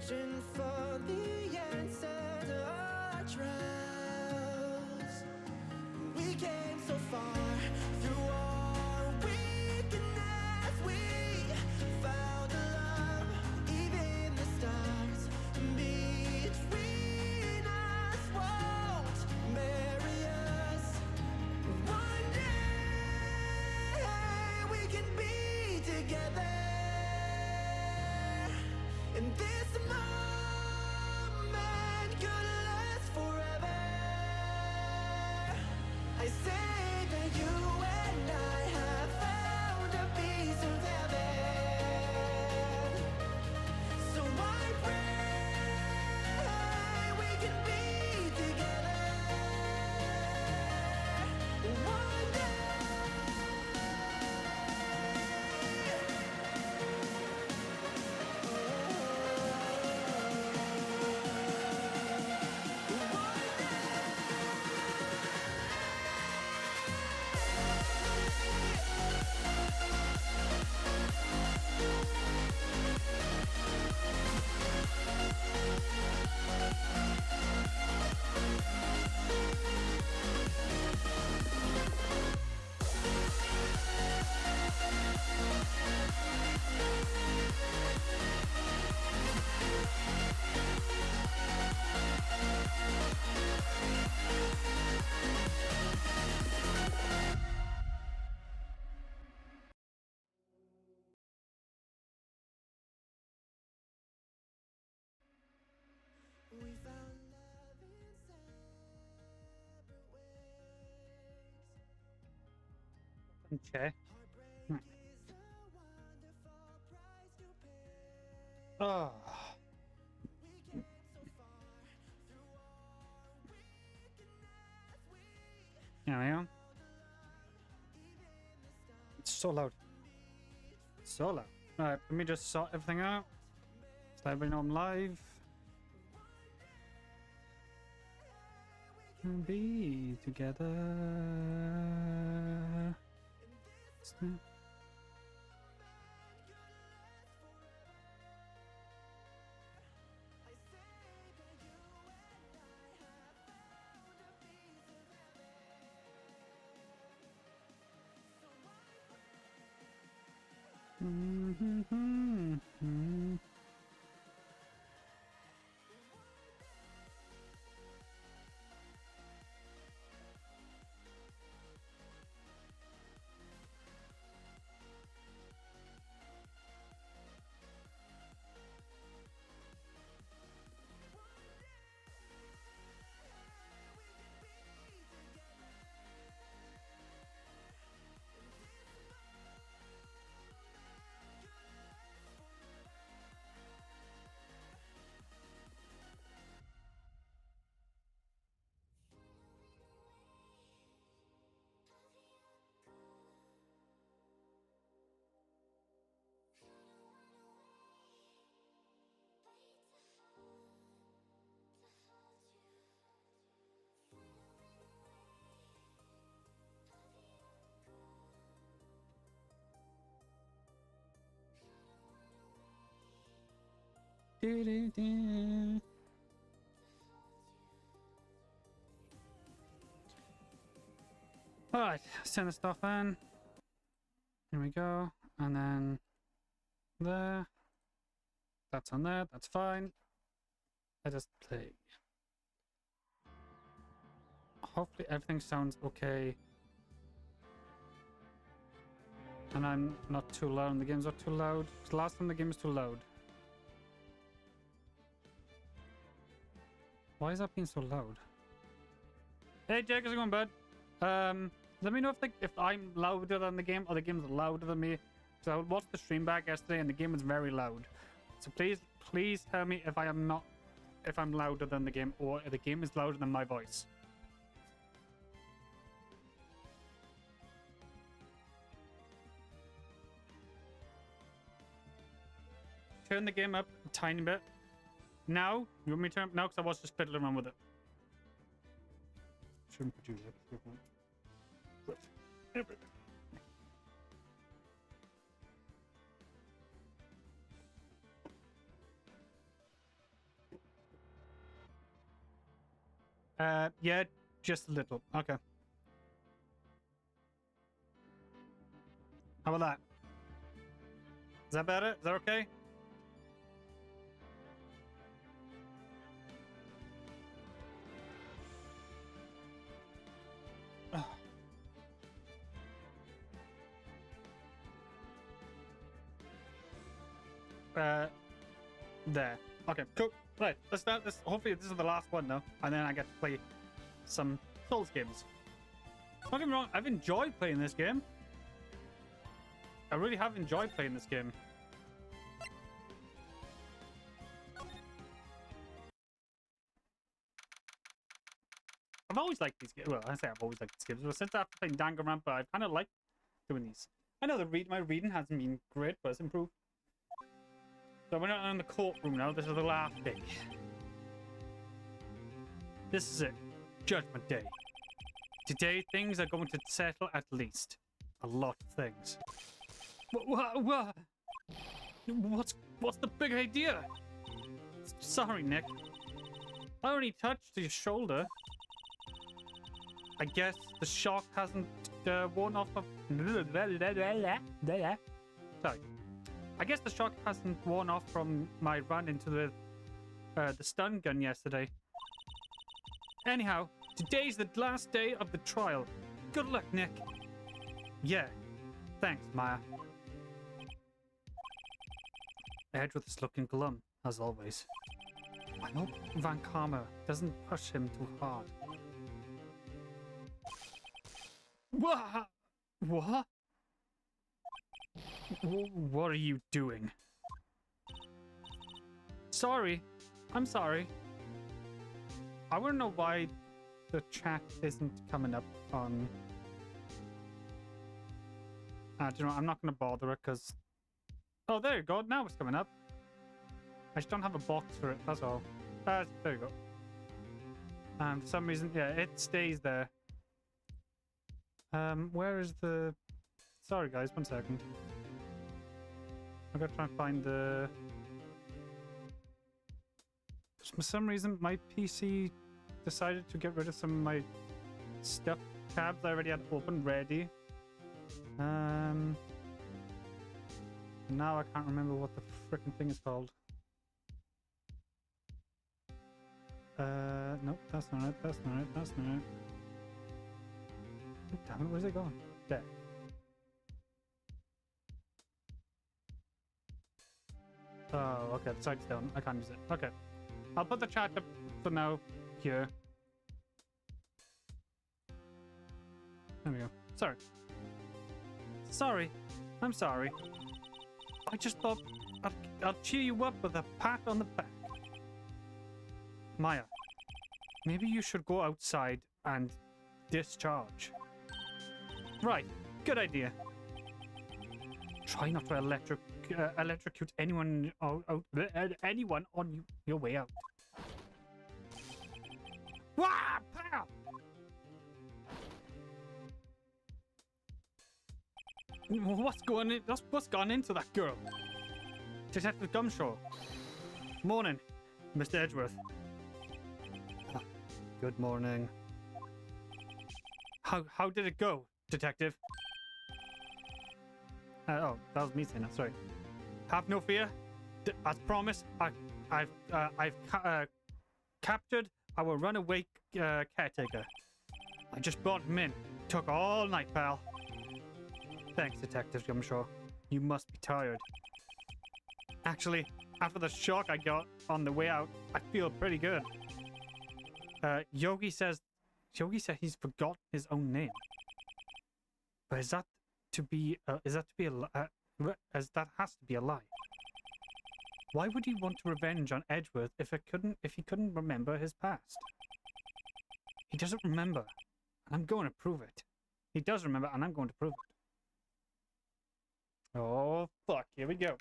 Searching for the answer to all our trials. We came so far through our weakness. We found a love, even the stars between us won't marry us. One day we can be together. And this moment could last forever. I say that you and I have found a piece of heaven. So I pray we can be together one day. We found love in separate ways. Okay. Heartbreak is a wonderful price to pay. Oh. We came so far through our weakness. We Here we are. even the stars It's so loud. So loud. Alright, let me just sort everything out. So everybody know I'm live. And be together. I say that you and I have found a piece of heaven. So Alright, send the stuff in. Here we go. And then there. That's on there. That's fine. Let us play. Hopefully everything sounds okay. And I'm not too loud and the game's not too loud. Because last time the game was too loud. Why is that being so loud? Hey Jake, how's it going, bud? Let me know if I'm louder than the game or the game's louder than me. So I watched the stream back yesterday and the game was very loud. So please tell me if I'm louder than the game or if the game is louder than my voice. Turn the game up a tiny bit. Now? You want me to turn it up now? Because I was just fiddling around with it. Shouldn't put you there. Yeah, just a little. Okay. How about that? Is that better? Is that okay? There. Okay, cool. Right, let's start this. Hopefully this is the last one now, and then I get to play some Souls games. Don't get me wrong, I've enjoyed playing this game. I really have enjoyed playing this game. I've always liked these games. Well, I say I've always liked these games. But since after playing Danganronpa, I've kind of liked doing these. I know my reading hasn't been great, but it's improved. So we're not in the courtroom now. This is the last day. This is it. Judgment Day. Today, things are going to settle at least. A lot of things. What's the big idea? Sorry, Nick. I only touched your shoulder. I guess the shock hasn't worn off of... Sorry. I guess the shock hasn't worn off from my run into the stun gun yesterday. Anyhow, today's the last day of the trial. Good luck, Nick. Yeah. Thanks, Maya. Edgeworth is looking glum, as always. I hope Van Karma doesn't push him too hard. What? What? What are you doing? Sorry. I'm sorry. I want to know why the chat isn't coming up on... do you know what? I'm not going to bother it because... Oh, there you go. Now it's coming up. I just don't have a box for it. That's all. There you go. For some reason, yeah, it stays there. Where is the... Sorry, guys. 1 second. I've got to try and find the... For some reason, my PC decided to get rid of some of my stuff tabs I already had open, ready. Now I can't remember what the frickin' thing is called. Nope, that's not it, that's not it, that's not it. Damn it, where's it going? There. Oh, okay, the site's down. I can't use it. Okay. I'll put the chat up for now here. There we go. Sorry. Sorry. I'm sorry. I just thought I'll cheer you up with a pat on the back. Maya, maybe you should go outside and discharge. Right. Good idea. Try not to electrocute anyone anyone on your way out. Wah! Pow! What's gone into that girl? Detective Gumshaw. Morning, Mr. Edgeworth. Good morning. How did it go, Detective? Oh, that was me saying that. Sorry. Have no fear. As promised, I've captured our runaway caretaker. I just brought him in. Took all night, pal. Thanks, Detective Gumshaw. You must be tired. Actually, after the shock I got on the way out, I feel pretty good. Yogi said he's forgotten his own name. But is that to be a lie? Why would he want revenge on Edgeworth if he couldn't remember his past? He doesn't remember, and I'm going to prove it. He does remember, and I'm going to prove it. Oh fuck! Here we go.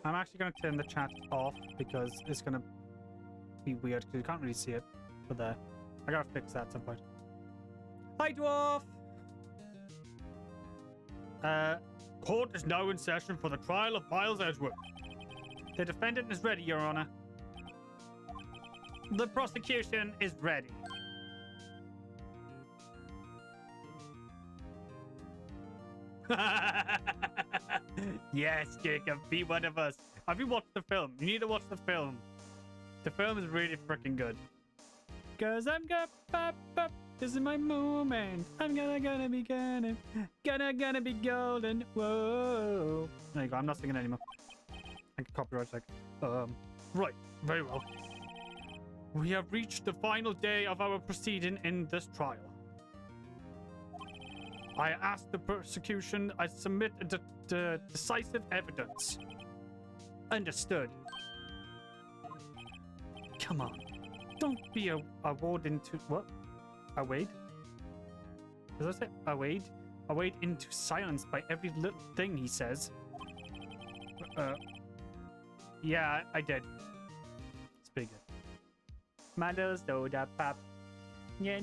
I'm actually going to turn the chat off because it's going to be weird because you can't really see it. But there. I gotta fix that at some point. Hi, Dwarf! Court is now in session for the trial of Miles Edgeworth. The defendant is ready, Your Honor. The prosecution is ready. Yes, Jacob, be one of us. Have you watched the film? You need to watch the film. The film is really freaking good. Cause I'm gonna this is my moment. I'm gonna be golden. Whoa. There you go. I'm not singing anymore. I can copyright check. Right. Very well. We have reached the final day of our proceeding in this trial. I ask the prosecution I submit the decisive evidence. Understood. Come on. Don't be a ward into what? A wade? Does that say a wade? A wade into silence by every little thing he says. Yeah, I did. It's pretty good. Mando soda pop. Very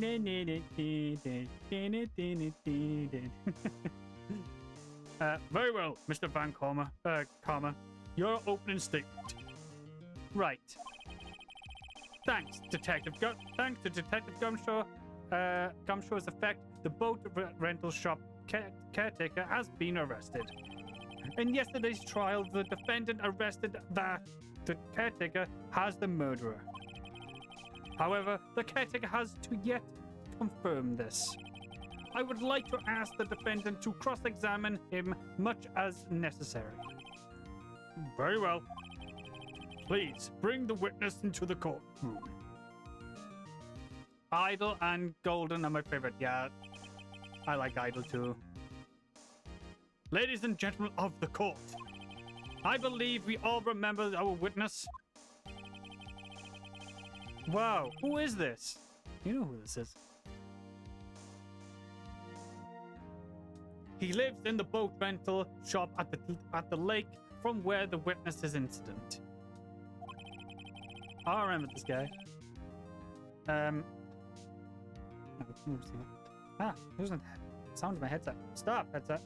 well, Mr. Van Comma. Your opening statement. Right. Thanks, Detective Gumshaw. Gumshaw's effect, the boat rental shop caretaker has been arrested. In yesterday's trial, the defendant arrested that the caretaker has the murderer. However, the caretaker has to yet confirm this. I would like to ask the defendant to cross-examine him much as necessary. Very well. Please, bring the witness into the courtroom. Idle and Golden are my favorite. Yeah, I like Idle too. Ladies and gentlemen of the court, I believe we all remember our witness. Wow, who is this? You know who this is. He lives in the boat rental shop at the lake from where the witness is incident. I remember this guy. Who's that? Sound of my headset. Stop, headset.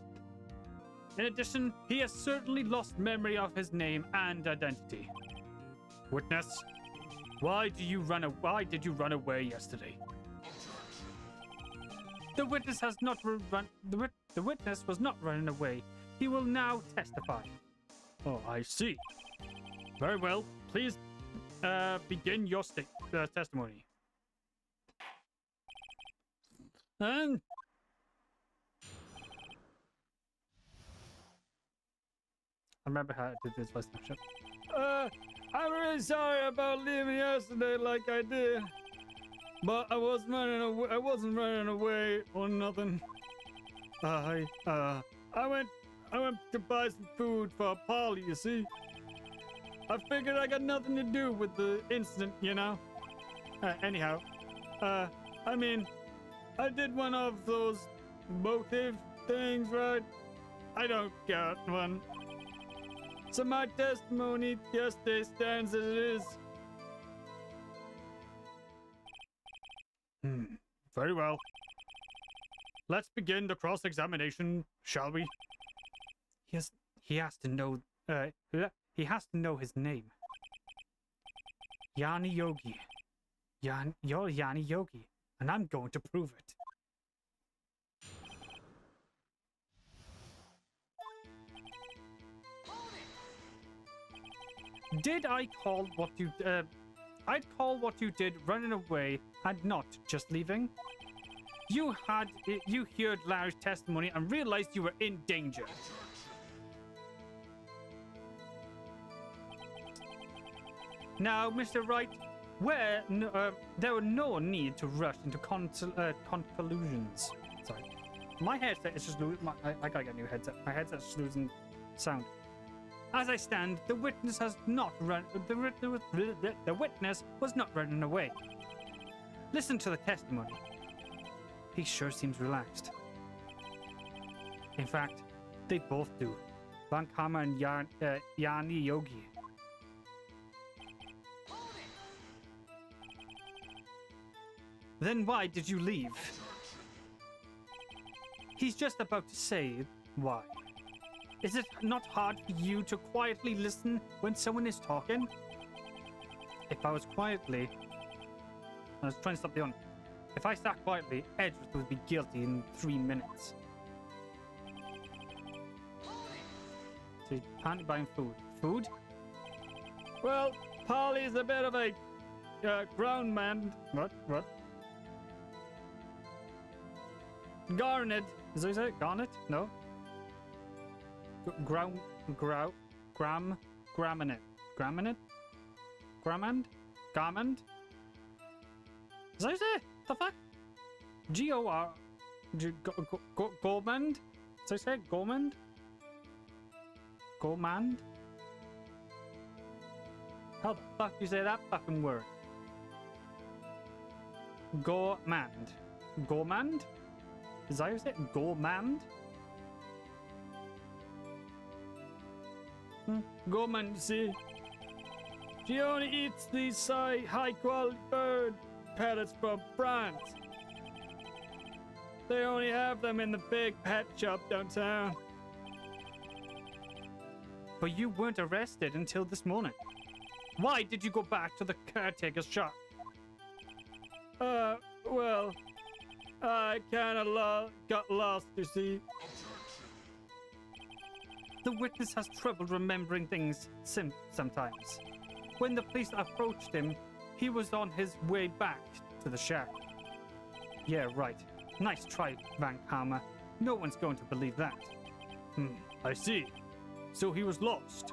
In addition, he has certainly lost memory of his name and identity. Witness, why did you run away yesterday? The witness has not run. The witness was not running away. He will now testify. Oh, I see. Very well. Please begin your testimony. And I remember how I did this voice snapshot. I'm really sorry about leaving yesterday like I did. But I wasn't running away or nothing. I went to buy some food for Polly, you see. I figured I got nothing to do with the incident, you know. Anyhow, I mean, I did one of those motive things, right? I don't got one. So my testimony yesterday stands as it is. Very well. Let's begin the cross-examination, shall we? He has to know his name. Yanni Yogi. You're Yanni Yogi, and I'm going to prove it. Did I call what you I'd call what you did running away and not just leaving? You heard Larry's testimony and realized you were in danger. Now, Mr. Wright, there were no need to rush into conclusions. Sorry, my headset is just losing. I gotta get a new headset. My headset's just losing sound. As I stand, the witness has not run. The witness was not running away. Listen to the testimony. He sure seems relaxed. In fact, they both do. Van Kama and Yanni Yogi. Then why did you leave? He's just about to say why. Is it not hard for you to quietly listen when someone is talking? If I was quietly... I was trying to stop the on. If I sat quietly, Edgeworth would be guilty in 3 minutes. So he's apparently buying food. Food? Well, Polly's a bit of a ground man. What? Garnet. Is that what you say? Garnet? No. Graminate. Gramand? Garmand? Is that what you say? The fuck? G-O-R... Gormand? Is that what you say? Gormand? Gormand? How the fuck do you say that fucking word? Gormand. Gormand? Is that how you say it? Gormand? Gormand, see? She only eats these high-quality bird pellets from France. They only have them in the big pet shop downtown. But you weren't arrested until this morning. Why did you go back to the caretaker's shop? Well, I kinda got lost, you see. The witness has trouble remembering things sometimes. When the police approached him, he was on his way back to the shack. Yeah, right. Nice try, Van Kammer. No one's going to believe that. I see. So he was lost.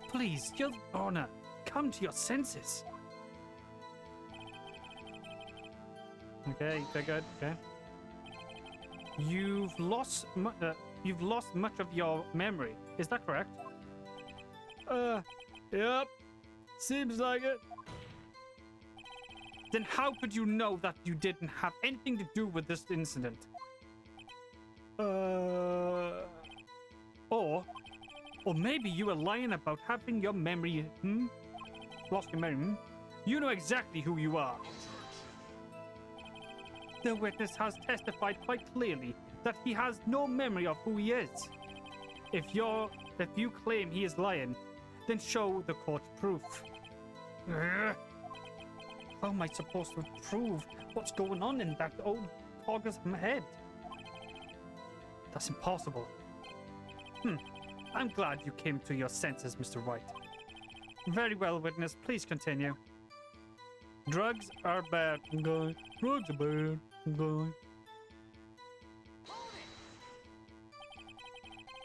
Please, Your Honor, come to your senses. Okay, very good. Okay. You've lost much of your memory. Is that correct? Yep. Seems like it. Then how could you know that you didn't have anything to do with this incident? Or maybe you were lying about having your memory, Lost your memory, You know exactly who you are. The witness has testified quite clearly that he has no memory of who he is. If you claim he is lying, then show the court proof. How am I supposed to prove what's going on in that old hogger's head? That's impossible. I'm glad you came to your senses, Mr. White. Very well, witness. Please continue. Drugs are bad. I'm going. Drugs are bad. I'm going.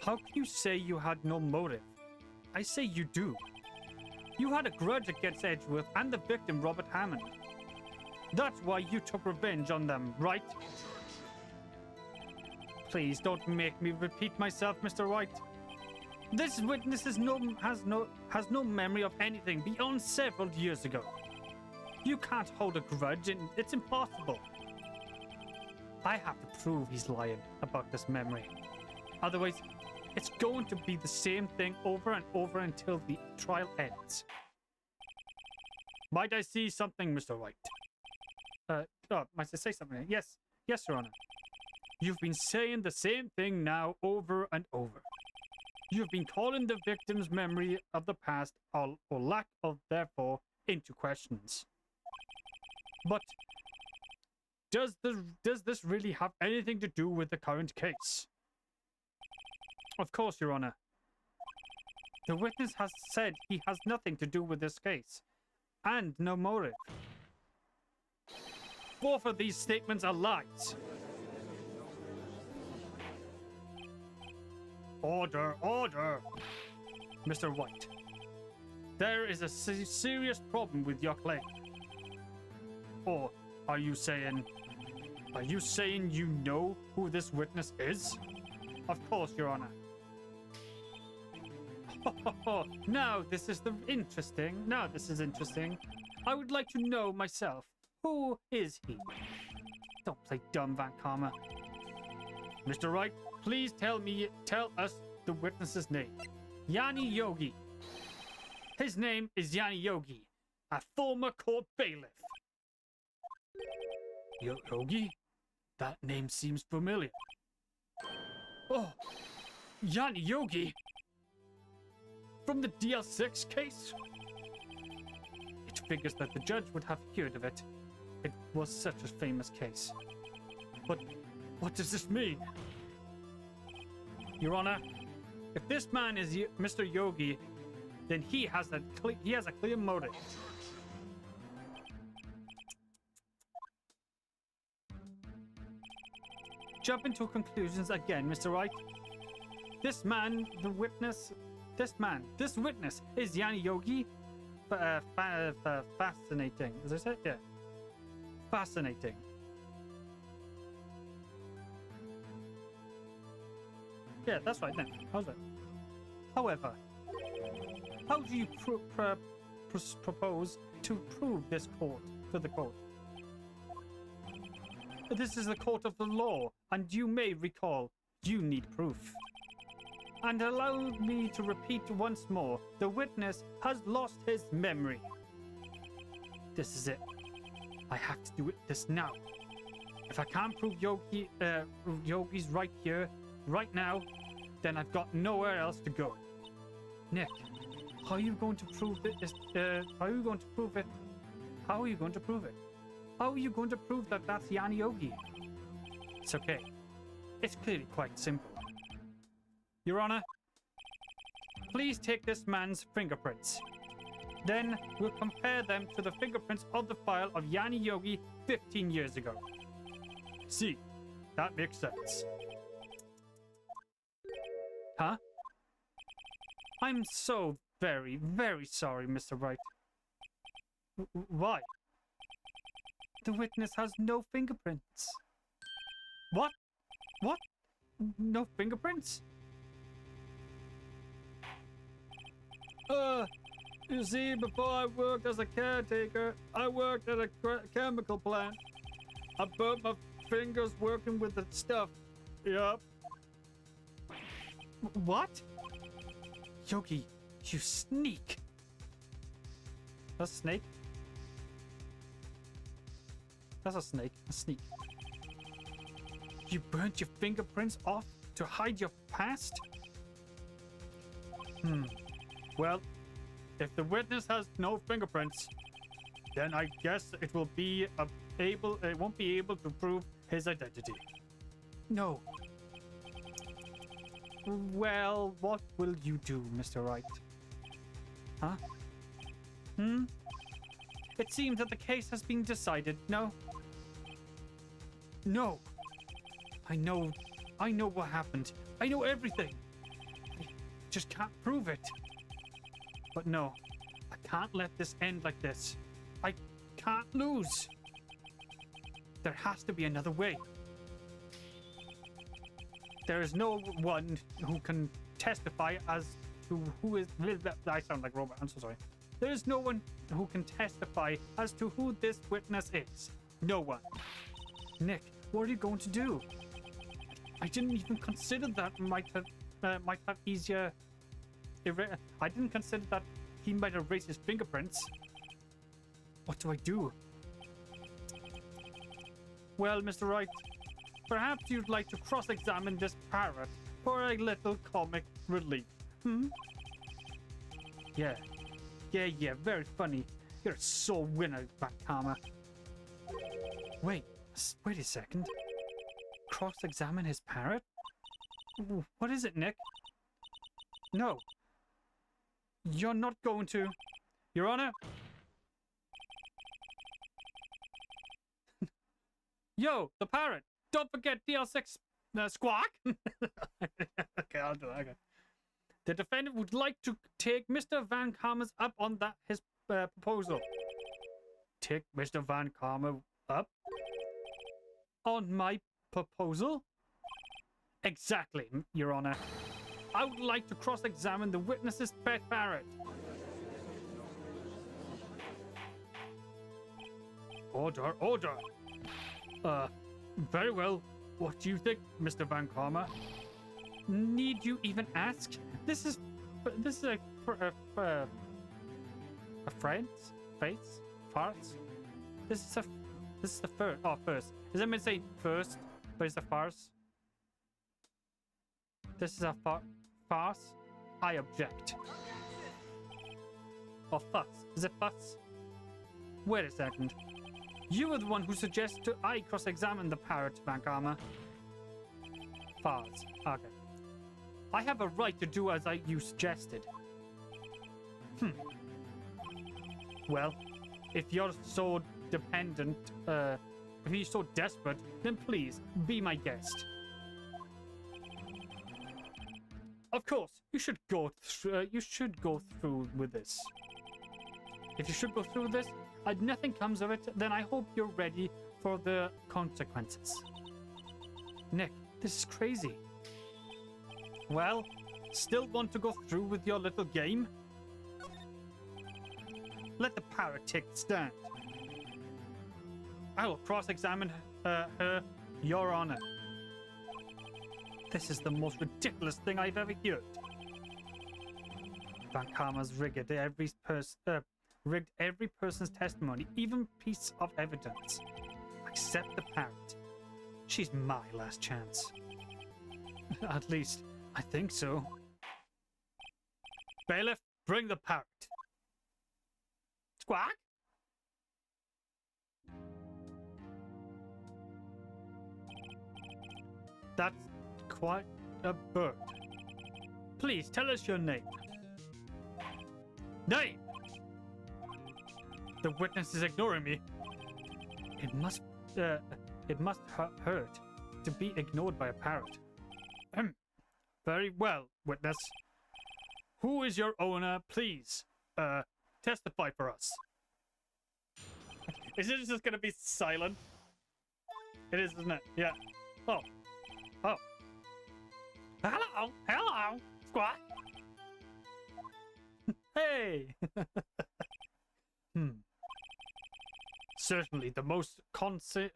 How can you say you had no motive? I say you do. You had a grudge against Edgeworth and the victim, Robert Hammond. That's why you took revenge on them, right? Please don't make me repeat myself, Mr. White. This witness has no memory of anything beyond several years ago. You can't hold a grudge, and it's impossible. I have to prove he's lying about this memory. Otherwise, it's going to be the same thing over and over until the trial ends. Might I see something, Mr. White? Might I say something? Yes, Your Honor. You've been saying the same thing now over and over. You've been calling the victim's memory of the past, or lack of therefore, into questions. But does this really have anything to do with the current case? Of course, Your Honor. The witness has said he has nothing to do with this case, and no motive. Both of these statements are lies. Order, order! Mr. White, there is a serious problem with your claim. Or are you saying you know who this witness is? Of course, Your Honor. Now this is interesting. I would like to know myself. Who is he? Don't play dumb, Van Kammer. Mr. Wright, please tell us the witness's name. Yanni Yogi. His name is Yanni Yogi, a former court bailiff. Yogi? That name seems familiar. Oh, Yanni Yogi? From the DL6 case? It figures that the judge would have heard of it. It was such a famous case. But what does this mean? Your Honor, if this man is Mr. Yogi, then he has a clear motive. Jump into conclusions again, Mr. Wright. This witness is Yanni Yogi. Fascinating. As I said, yeah. Fascinating. Yeah, that's right then. How's it? However, how do you propose to prove this to the court? This is the court of the law, and you may recall, you need proof. And allow me to repeat once more, the witness has lost his memory. This is it. I have to do this now. If I can't prove Yogi's right here, right now, then I've got nowhere else to go. Nick, how are you going to prove this? How are you going to prove it? How are you going to prove it? How are you going to prove that that's Yanni Yogi? It's okay. It's clearly quite simple. Your Honor, please take this man's fingerprints. Then we'll compare them to the fingerprints of the file of Yanni Yogi 15 years ago. See, that makes sense. Huh? I'm so very, very sorry, Mr. Wright. Why? The witness has no fingerprints. What? What? No fingerprints? You see, before I worked as a caretaker, I worked at a chemical plant. I burnt my fingers working with the stuff. Yup. What? Yogi, you sneak. A snake? That's a snake. A sneak. You burnt your fingerprints off to hide your past? Well, if the witness has no fingerprints, then I guess it won't be able to prove his identity. No. Well, what will you do, Mr. Wright? Huh? It seems that the case has been decided, no? No. I know what happened. I know everything. I just can't prove it. But no, I can't let this end like this. I can't lose. There has to be another way. There is no one who can testify as to who is... I sound like a robot, I'm so sorry. There is no one who can testify as to who this witness is. No one. Nick, what are you going to do? I didn't even consider that might have easier... I didn't consider that he might erase his fingerprints. What do I do? Well, Mr. Wright, perhaps you'd like to cross-examine this parrot for a little comic relief. Yeah, very funny. You're a sore winner, Backkarma. Wait a second. Cross-examine his parrot? What is it, Nick? No. You're not going to... Your Honor? Yo, the parrot! Don't forget DL6 squawk! Okay, I'll do that. Okay. The defendant would like to take Mr. Van Karma up on his proposal. Take Mr. Van Karma up? On my proposal? Exactly, Your Honor. I would like to cross-examine the witness's pet parrot. Order, order. Very well. What do you think, Mr. Van Karma? Need you even ask? This is a friend's face? Farce? This is the first. Oh, first. Does that mean say first, but it's a farce? This is a farce. farce. I object. Or fuss. Is it fuss? Wait a second. You were the one who suggested I cross-examine the parrot, Bank Armor. Farce. Okay. I have a right to do as you suggested. Well, if you're so dependent, if you're so desperate, then please be my guest. Of course, you should go through with this. If you should go through this, and nothing comes of it, then I hope you're ready for the consequences. Nick, this is crazy. Well, still want to go through with your little game? Let the parrot take the stand. I will cross-examine her, Your Honor. This is the most ridiculous thing I've ever heard. Van Karma's rigged every person's testimony, even piece of evidence, except the parrot. She's my last chance. At least, I think so. Bailiff, bring the parrot. Squawk? That's quite a bird. Please tell us your name. Name! The witness is ignoring me. It must hurt to be ignored by a parrot. Very well, witness. Who is your owner? Please, testify for us. Is it just gonna be silent? It is, isn't it? Yeah. Oh. Oh. Hello! Hello! Squat! Hey! Certainly the most concise?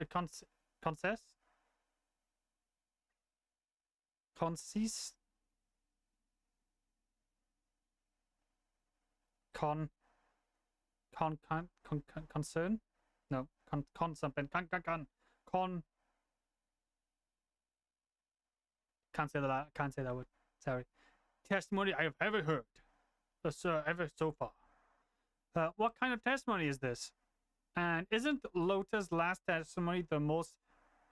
Concern? No, something. Can't say that. Can't say that word. Sorry. Testimony I have ever heard. Ever so far. What kind of testimony is this? And isn't Lota's last testimony the most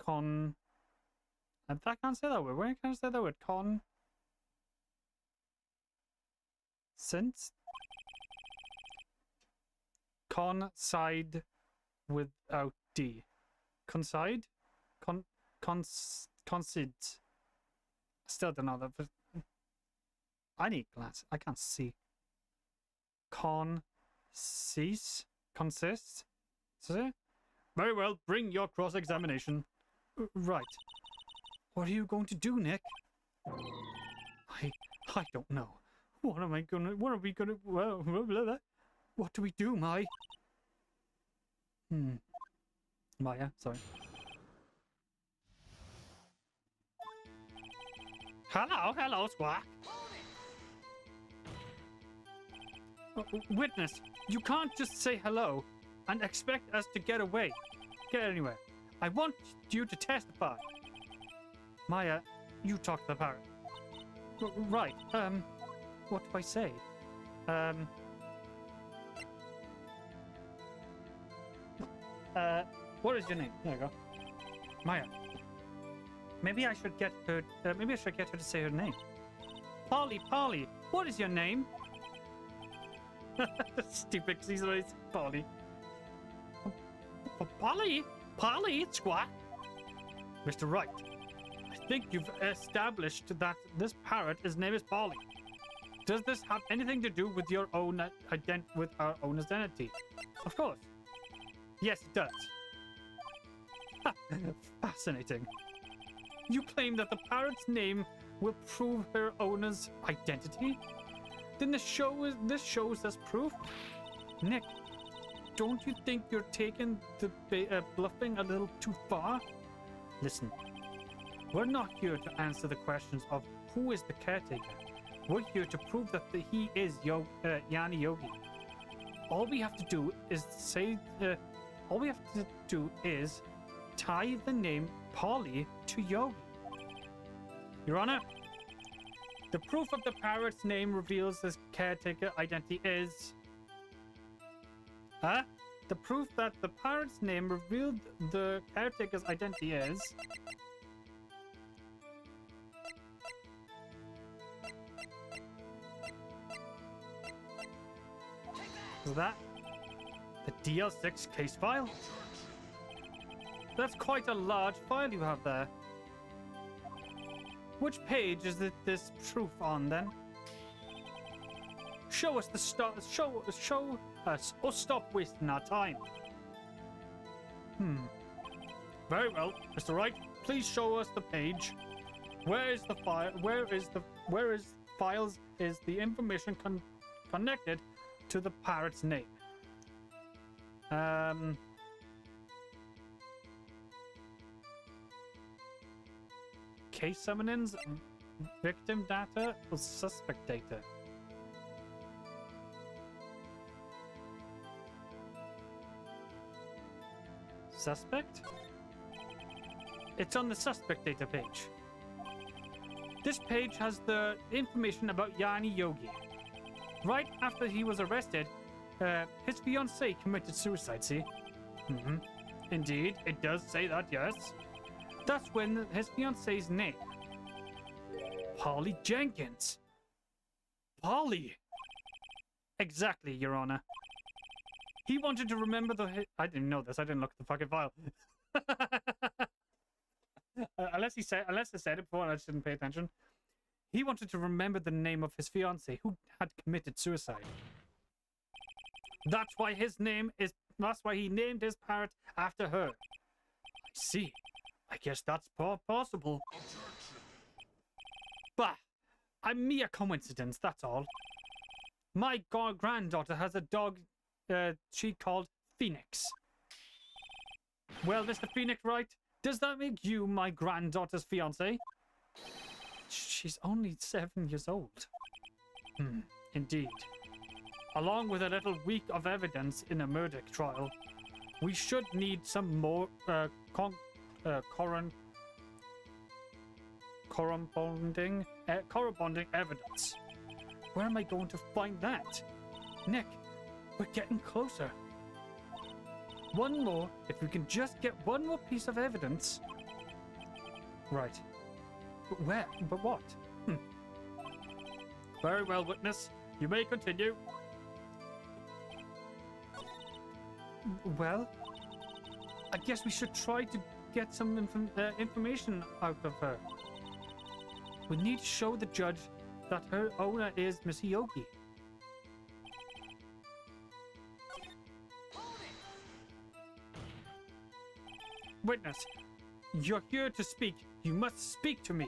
I can't say that word. Where can I say that word? Since? Concide without D. Concide? Concede. Still don't know that. But I need glasses. I can't see. Consists? Very well, bring your cross-examination. Right. What are you going to do, Nick? I don't know. What are we gonna, well, what do we do, Mai? Maya, sorry. Hello, Squawk. Witness, you can't just say hello and expect us to get anywhere. I want you to testify. Maya, you talk to the parrot. Right, what do I say? What is your name? There you go. Maya. Maybe I should get her to say her name. Polly, what is your name? Stupid, because he's always Polly. Polly, Squawk. Mr. Wright, I think you've established that this parrot, his name is Polly. Does this have anything to do with your own with our own identity? Of course. Yes, it does. Fascinating. You claim that the parrot's name will prove her owner's identity? Then this shows us proof? Nick, don't you think you're taking the bluffing a little too far? Listen, we're not here to answer the questions of who is the caretaker. We're here to prove that he is Yanni Yogi. All we have to do is tie the name Polly to Yogi. Your Honor, The proof of the parrot's name reveals his caretaker identity is... Huh? The proof that the parrot's name revealed the caretaker's identity is... Is that the DL6 case file? That's quite a large file you have there. Which page is this proof on then? Show us the start. Show us, or stop wasting our time. Very well, Mr. Wright. Please show us the page. Where is the file? Where is files? Is the information connected to the parrot's name? Case summonings, victim data, or suspect data? Suspect? It's on the suspect data page. This page has the information about Yanni Yogi. Right after he was arrested, his fiancée committed suicide, see? Indeed, it does say that, yes. That's when his fiancée's name. Polly Jenkins. Polly. Exactly, Your Honor. He wanted to remember I didn't know this. I didn't look at the fucking file. Unless it said it before and I just didn't pay attention. He wanted to remember the name of his fiancée who had committed suicide. That's why he named his parrot after her. I see. I guess that's possible. Bah! A mere coincidence, that's all. My granddaughter has a dog she called Phoenix. Well, Mr. Phoenix, right? Does that make you my granddaughter's fiancé? She's only 7 years old. Indeed. Along with a little week of evidence in a murder trial, we should need some more corresponding evidence. Where am I going to find that? Nick, we're getting closer. One more, if we can just get one more piece of evidence. Right. But where? But what? Very well, witness. You may continue. Well, I guess we should try to get some information out of her. We need to show the judge that her owner is Miss Yogi. Witness, you're here to speak. You must speak to me.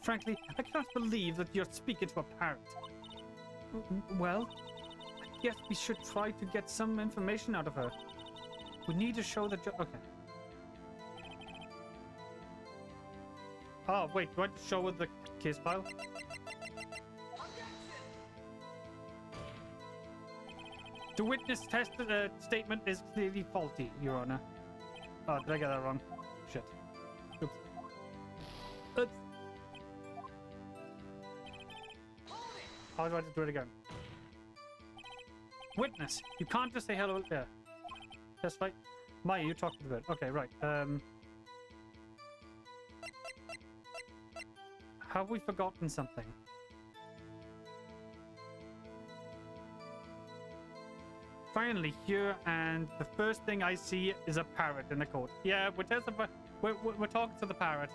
Frankly, I cannot believe that you're speaking to a parrot. Well, I guess we should try to get some information out of her. We need to show the judge. Okay. Oh, wait, do I have to show her the case file? The witness statement is clearly faulty, Your Honor. Oh, did I get that wrong? Shit. Oops. Oops. How do I do it again? Witness, you can't just say hello. Yeah. That's right. Maya, you talked about it. Okay, right. Have we forgotten something? Finally here, and the first thing I see is a parrot in the court. Yeah, we're talking to the parrot.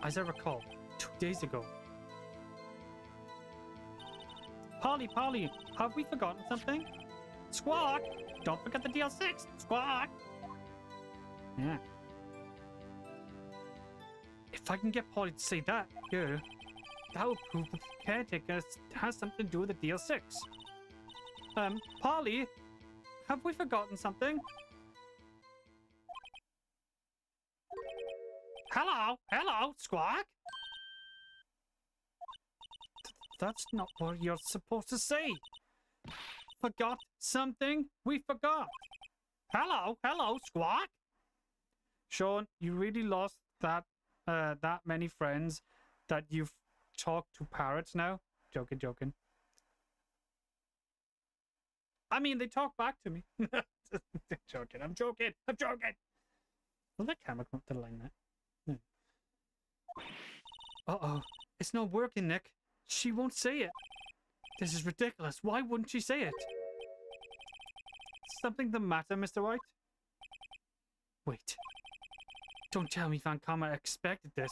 As I recall, 2 days ago. Polly, have we forgotten something? Squawk! Don't forget the DL6! Squawk! Yeah. If I can get Polly to say that, yeah, that will prove that the caretaker has something to do with the DL6. Polly, have we forgotten something? Hello, Squawk? That's not what you're supposed to say. Forgot something? We forgot. Hello, Squawk? Sean, you really lost that many friends that you've talked to parrots now? Joking, joking. I mean, they talk back to me. Joking, I'm joking, I'm joking. Will that camera come up to the line there? No. Uh-oh, it's not working, Nick. She won't say it. This is ridiculous. Why wouldn't she say it? Something the matter, Mr. White? Wait. Don't tell me Van Kammer expected this.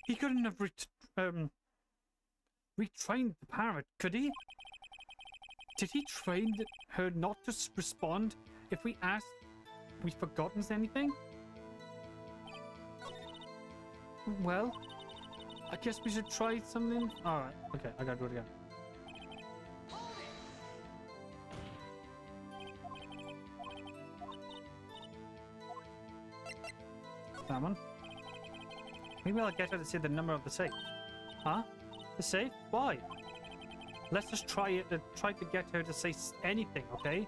He couldn't have retrained the parrot, could he? Did he train her not to respond if we asked we've forgotten anything? Well, I guess we should try something. Alright, okay, I gotta do it again. That one. Maybe I'll get her to say the number of the safe. Huh? The safe? Why? Let's just try it. Try to get her to say anything, okay?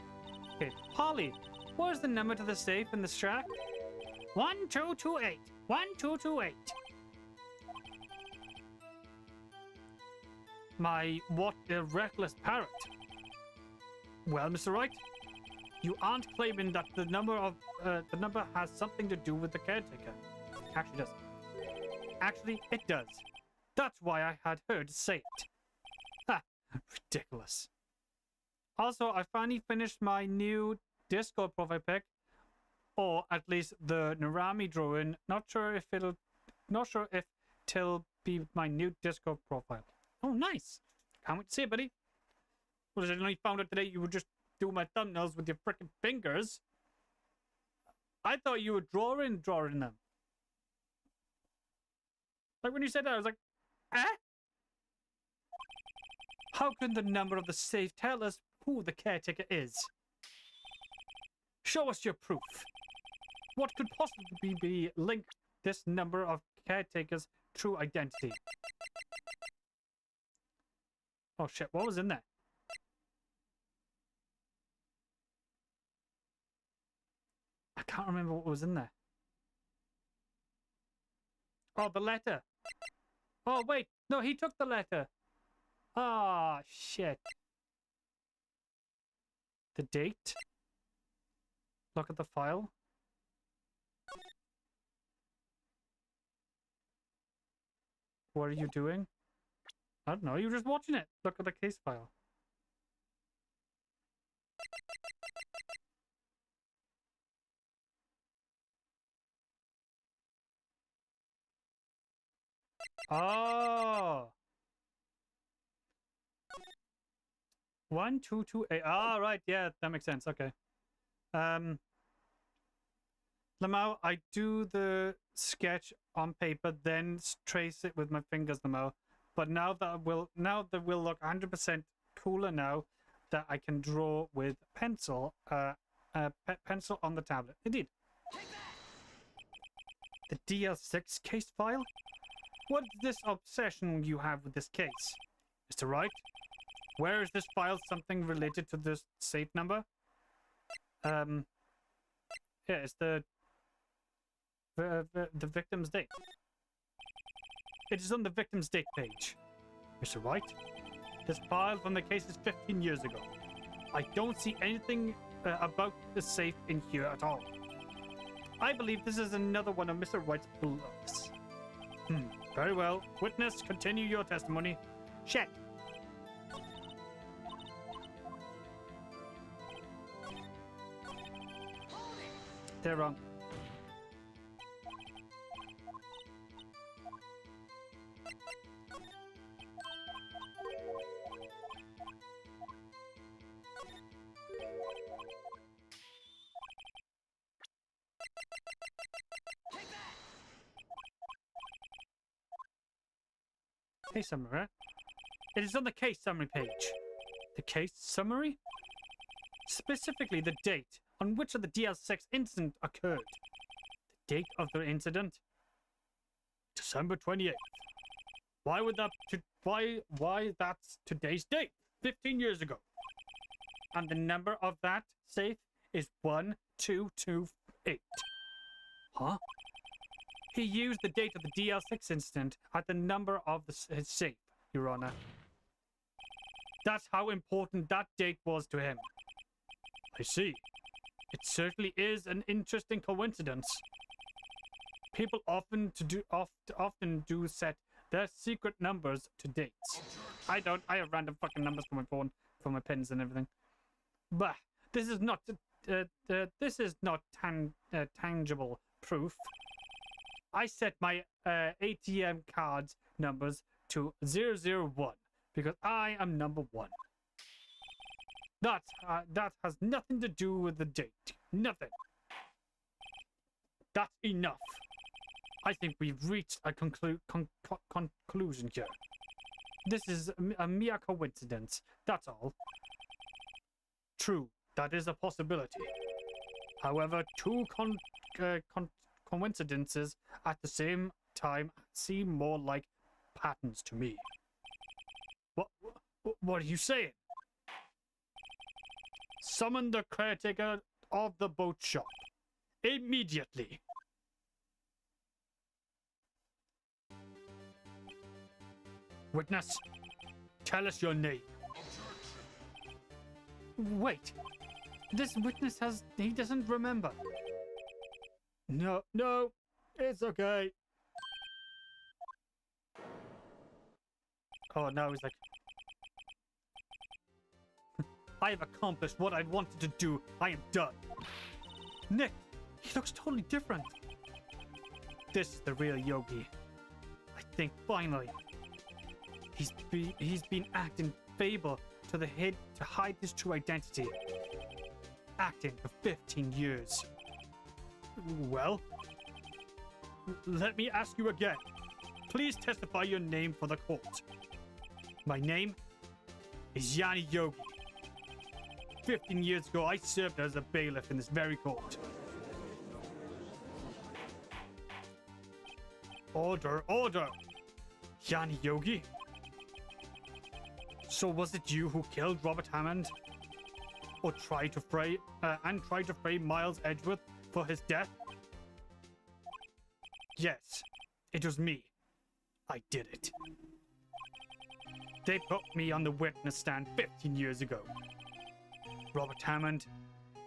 Okay, Holly, what is the number to the safe in the shack? 1228. 1228. What a reckless parrot. Well, Mr. Wright, you aren't claiming that the number has something to do with the caretaker. Actually, does. Actually, it does. That's why I had her to say it. Ha! Ridiculous. Also, I finally finished my new Discord profile pic, or at least the Narami drawing. Not sure if it'll be my new Discord profile. Oh, nice! Can't wait to see it, buddy. Well, I only found out today you would just do my thumbnails with your freaking fingers. I thought you were drawing them. Like when you said that, I was like, eh? How can the number of the safe tell us who the caretaker is? Show us your proof. What could possibly be linked this number of caretakers' true identity? Oh shit, what was in there? I can't remember what was in there. Oh, the letter. Oh, wait. No, he took the letter. Ah, oh, shit. The date. Look at the file. What are you doing? I don't know. You're just watching it. Look at the case file. Oh. 1228. Ah, right. Yeah, that makes sense. Okay. Lamau, I do the sketch on paper, then trace it with my fingers, Lamau. But now that will look 100% cooler now that I can draw with pencil, pencil on the tablet. Indeed. The DL6 case file? What is this obsession you have with this case? Mr. Wright? Where is this file something related to this safe number? Yeah, it's the victim's date. It is on the victim's date page. Mr. Wright, this file from the case is 15 years ago. I don't see anything about the safe in here at all. I believe this is another one of Mr. Wright's bluffs. Very well. Witness, continue your testimony. Shit. They're wrong. Case summary, right? It is on the case summary page. The case summary? Specifically the date on which of the DL6 incident occurred. The date of the incident? December 28th. Why would that why that's today's date? 15 years ago. And the number of that safe is 1228. Huh? He used the date of the DL6 incident at the number of his safe, Your Honor. That's how important that date was to him. I see. It certainly is an interesting coincidence. People often do set their secret numbers to dates. I don't. I have random fucking numbers for my phone, for my pins and everything. But this is not tangible proof. I set my ATM cards numbers to 001 because I am number 1. That has nothing to do with the date. Nothing. That's enough. I think we've reached a conclusion here. This is a mere coincidence. That's all. True, that is a possibility. However, two coincidences at the same time seem more like patterns to me. What are you saying? Summon the caretaker of the boat shop. Immediately. Witness, tell us your name. Wait. This witness he doesn't remember. No, it's okay. Oh, now he's like, I have accomplished what I wanted to do. I am done. Nick, he looks totally different. This is the real Yogi. I think finally. He's been acting fable to the head to hide his true identity. Acting for 15 years. Well, let me ask you again. Please testify your name for the court. My name is Yanni Yogi. 15 years ago, I served as a bailiff in this very court. Order, order! Yanni Yogi? So was it you who killed Robert Hammond? Or tried to frame Miles Edgeworth for his death? Yes, it was me. I did it. They put me on the witness stand 15 years ago. Robert Hammond,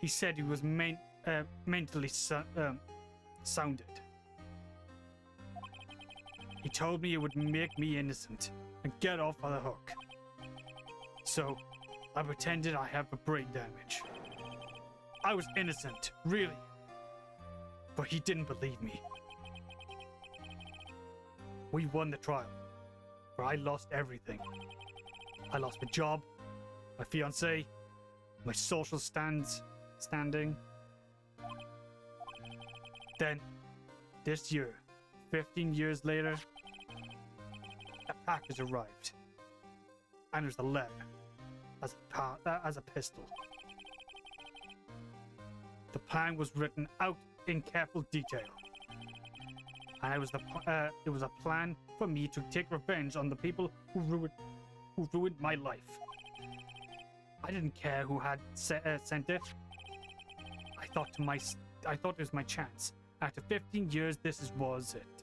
he said he was mentally sounded. He told me it would make me innocent and get off on the hook. So, I pretended I had brain damage. I was innocent, really. But he didn't believe me. We won the trial, but I lost everything. I lost my job, my fiancée, my social standing. Then, this year, 15 years later, a package arrived. And there's a letter as a pistol. The plan was written out in careful detail. And it was a plan for me to take revenge on the people who ruined my life. I didn't care who had sent it. I thought it was my chance. After 15 years, this was it.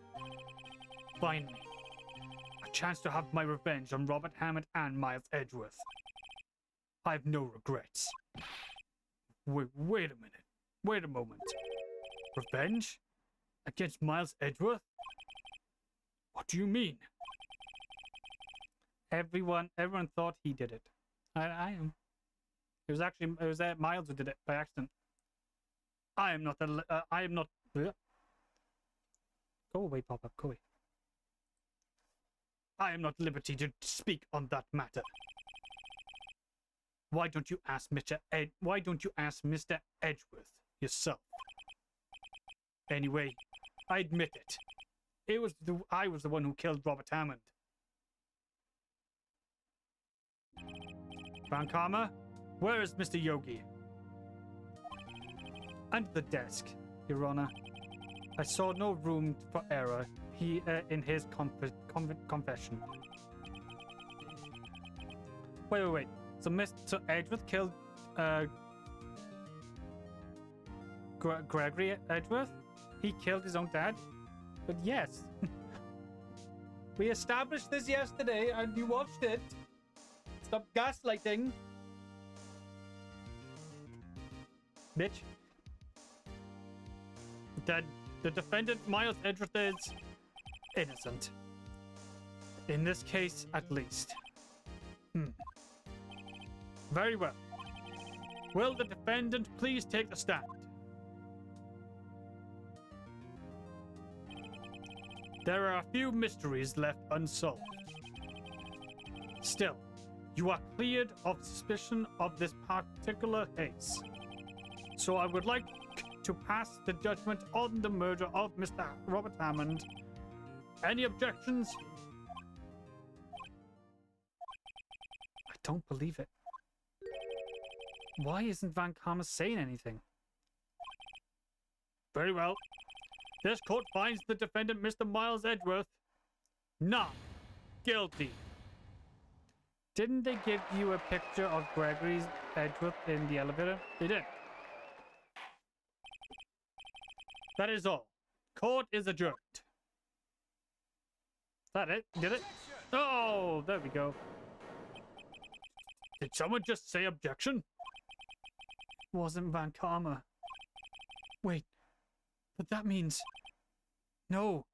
Finally, a chance to have my revenge on Robert Hammond and Miles Edgeworth. I have no regrets. Wait a minute. Wait a moment. Revenge? Against Miles Edgeworth? What do you mean? Everyone thought he did it. I am. It was Miles who did it by accident. I am not. Go away, Pop-Up. Go away. I am not at liberty to speak on that matter. Why don't you ask Mr. Edgeworth yourself? Anyway, I admit it. I was the one who killed Robert Hammond. Bankama, where is Mr. Yogi? Under the desk, Your Honor. I saw no room for error in his confession. Wait. So Mr. Edgeworth killed Gregory Edgeworth? he killed his own dad. But yes, we established this yesterday and you watched it. Stop gaslighting. Bitch. That the defendant, Miles Edgeworth, is innocent. In this case, at least. Very well. Will the defendant please take the stand? There are a few mysteries left unsolved. Still, you are cleared of suspicion of this particular case. So I would like to pass the judgment on the murder of Mr. Robert Hammond. Any objections? I don't believe it. Why isn't Van Karma saying anything? Very well. This court finds the defendant, Mr. Miles Edgeworth, not guilty. Didn't they give you a picture of Gregory Edgeworth in the elevator? They did. That is all. Court is adjourned. Is that it? Did it? Oh, there we go. Did someone just say objection? Wasn't Van Karma. Wait, but that means... No.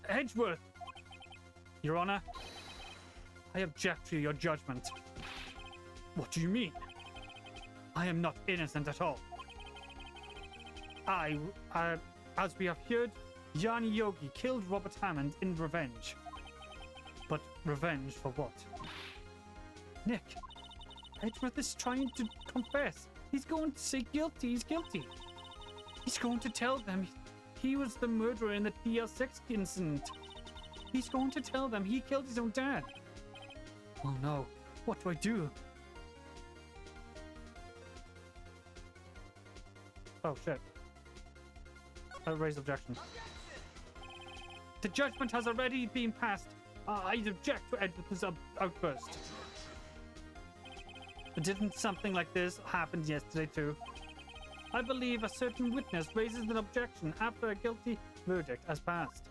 Edgeworth! Your Honor, I object to your judgment. What do you mean? I am not innocent at all. As we have heard, Yanni Yogi killed Robert Hammond in revenge. But revenge for what? Nick, Edgeworth is trying to confess. He's going to say guilty. He's guilty. He's going to tell them he was the murderer in the DL6 incident. He's going to tell them he killed his own dad. Oh no, what do I do? Oh shit. I raise objection. The judgment has already been passed. I object to Edward's outburst. But didn't something like this happen yesterday too? I believe a certain witness raises an objection after a guilty verdict has passed.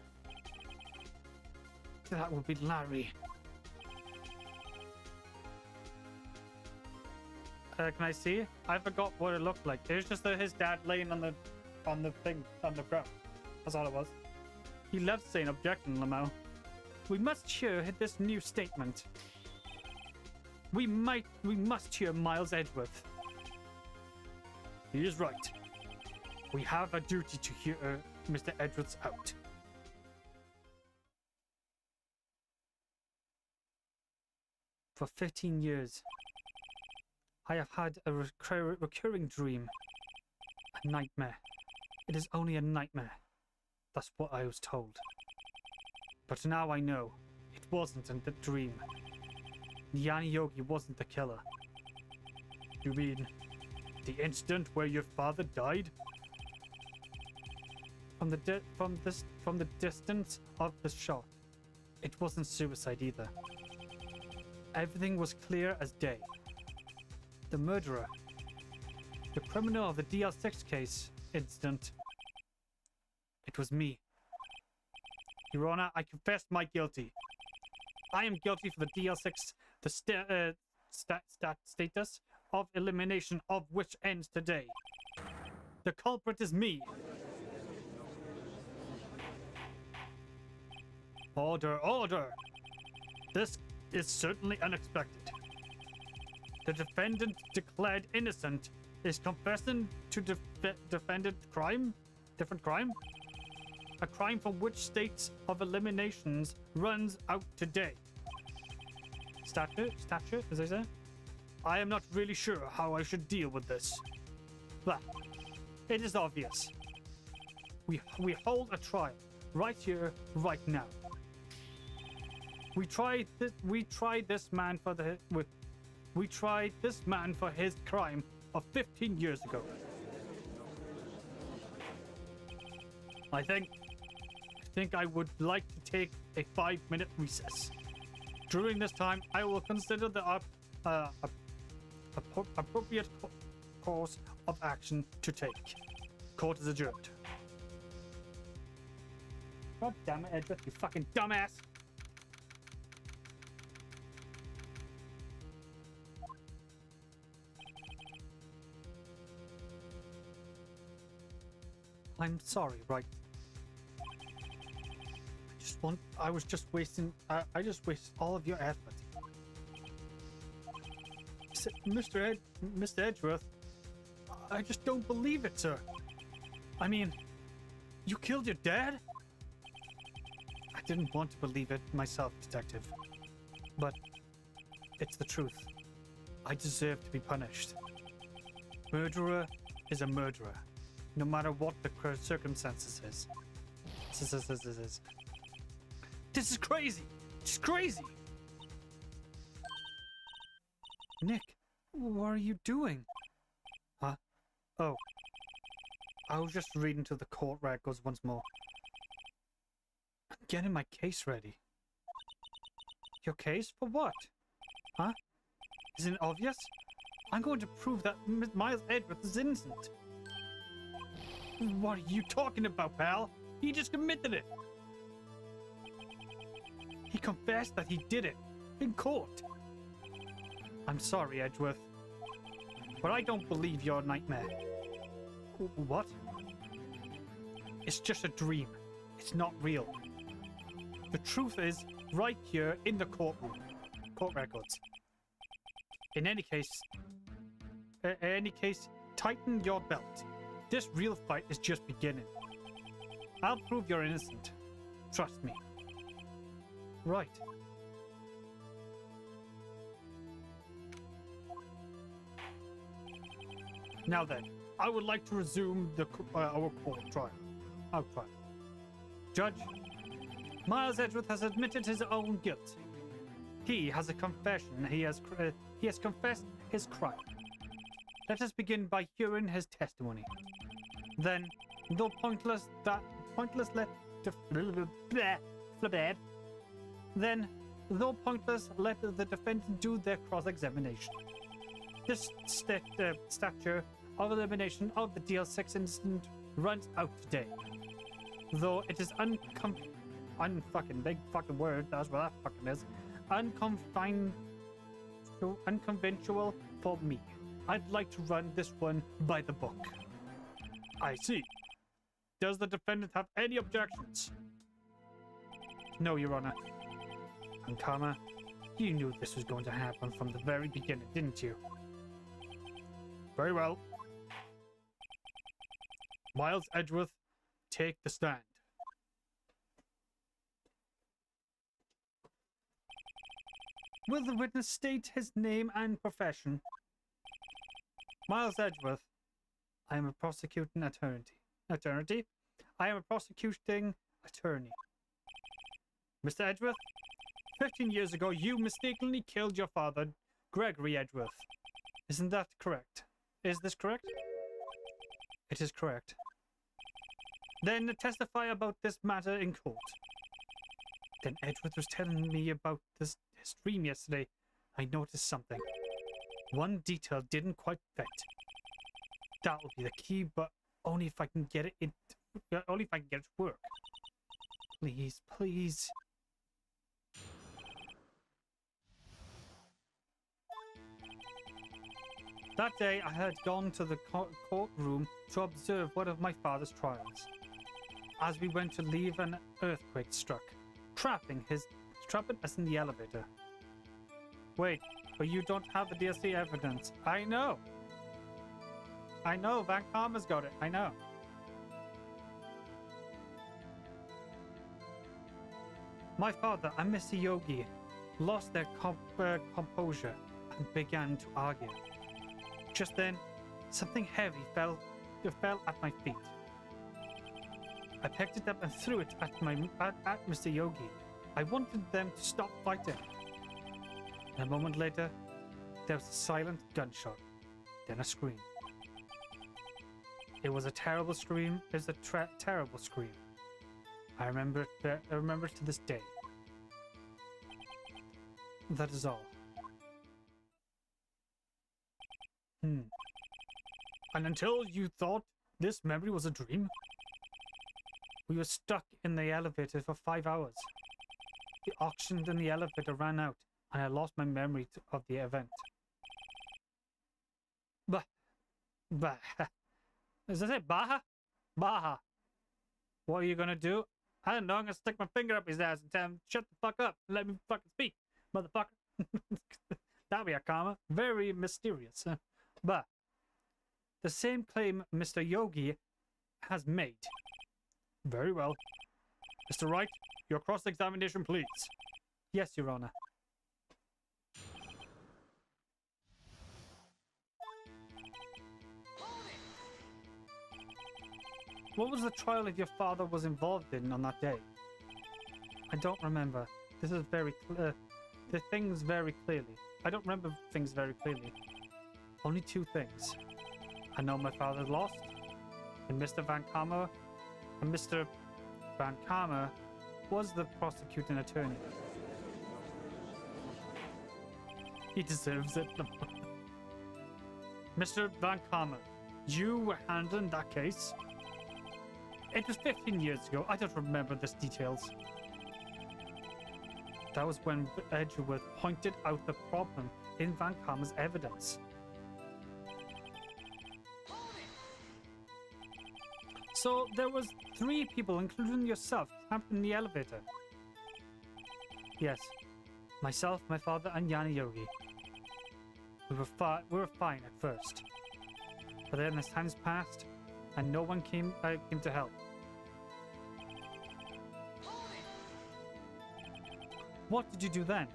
That would be Larry. Can I see? I forgot what it looked like. It was just his dad laying on the thing on the ground. That's all it was. He loves saying objection, Lamau. We must hear this new statement. We must hear Miles Edgeworth. He is right. We have a duty to hear Mr. Edgeworth out. For 15 years, I have had a recurring dream. A nightmare. It is only a nightmare. That's what I was told. But now I know. It wasn't a dream. Yanni Yogi wasn't the killer. You mean the incident where your father died? From the distance of the shot, it wasn't suicide either. Everything was clear as day. The murderer, the criminal of the DL6 case incident, it was me. Your Honor, I confess my guilty. I am guilty for the DL6, the status of elimination of which ends today. The culprit is me. Order, order! This is certainly unexpected. The defendant declared innocent is confessing to defendant crime? Different crime? A crime from which states of eliminations runs out today. Statute, as I say? I am not really sure how I should deal with this. But it is obvious. We hold a trial right here, right now. We tried this man for his crime of 15 years ago. I think I would like to take a 5-minute recess. During this time, I will consider the appropriate course of action to take. Court is adjourned. God damn it, Edward, you fucking dumbass! I'm sorry, right? I was just wasting, I just wasted all of your effort. Mr. Edgeworth, I just don't believe it, sir. I mean, you killed your dad? I didn't want to believe it myself, Detective. But it's the truth. I deserve to be punished. Murderer is a murderer, no matter what the circumstances is. This is crazy! It's crazy! Nick, what are you doing? Huh? Oh. I was just reading to the court records once more. I'm getting my case ready. Your case? For what? Huh? Isn't it obvious? I'm going to prove that Miles Edgeworth is innocent. What are you talking about, pal? He just committed it. He confessed that he did it. In court. I'm sorry, Edgeworth. But I don't believe your nightmare. What? It's just a dream. It's not real. The truth is right here in the courtroom. Court records. In any case, tighten your belt. This real fight is just beginning. I'll prove you're innocent. Trust me. Right. Now then, I would like to resume our court trial. Our trial. Judge, Miles Edgeworth has admitted his own guilt. He has a confession. He has confessed his crime. Let us begin by hearing his testimony. Then, though pointless, let the defendant do their cross-examination. This statute of elimination of the DL6 incident runs out today. Though it is unfucking big fucking word, that's what that fucking is, unconventional for me. I'd like to run this one by the book. I see. Does the defendant have any objections? No, Your Honor. Ankama, you knew this was going to happen from the very beginning, didn't you? Very well. Miles Edgeworth, take the stand. Will the witness state his name and profession? Miles Edgeworth. I am a prosecuting attorney. I am a prosecuting attorney. Mr. Edgeworth, 15 years ago, you mistakenly killed your father, Gregory Edgeworth. Isn't that correct? Is this correct? It is correct. Then testify about this matter in court. Then Edgeworth was telling me about his dream yesterday. I noticed something. One detail didn't quite fit. That will be the key, but only if I can get it only if I can get it to work. Please, please. That day, I had gone to the courtroom to observe one of my father's trials. As we went to leave, an earthquake struck, trapping us in the elevator. Wait, but you don't have the DLC evidence. I know. Van Karma's got it. I know. My father and Mr. Yogi lost their composure and began to argue. Just then, something heavy fell at my feet. I picked it up and threw it at Mr. Yogi. I wanted them to stop fighting. A moment later, there was a silent gunshot, then a scream. It was a terrible scream. It was a terrible scream. I remember it to this day. That is all. And until you thought this memory was a dream, we were stuck in the elevator for 5 hours. The oxygen in the elevator ran out, and I lost my memory of the event. Bah. Does it say Baha? Baha. What are you gonna do? I don't know, I'm gonna stick my finger up his ass and tell him, shut the fuck up and let me fucking speak, motherfucker. That'll be a karma. Very mysterious. But the same claim Mr. Yogi has made. Very well. Mr. Wright, your cross-examination, please. Yes, Your Honor. What was the trial that your father was involved in on that day? I don't remember. This is very clear. The things very clearly. I don't remember things very clearly. Only 2 things. I know my father's lost, and Mr. Van Kammer, and Mr. Van Kammer was the prosecuting attorney. He deserves it. Mr. Van Kammer, you were handling that case? It was 15 years ago. I don't remember the details. That was when Edgeworth pointed out the problem in Van Kammer's evidence. So there was 3 people, including yourself, trapped in the elevator. Yes, myself, my father, and Yanni Yogi. We were fine at first, but then as times passed, and no one came to help. What did you do then?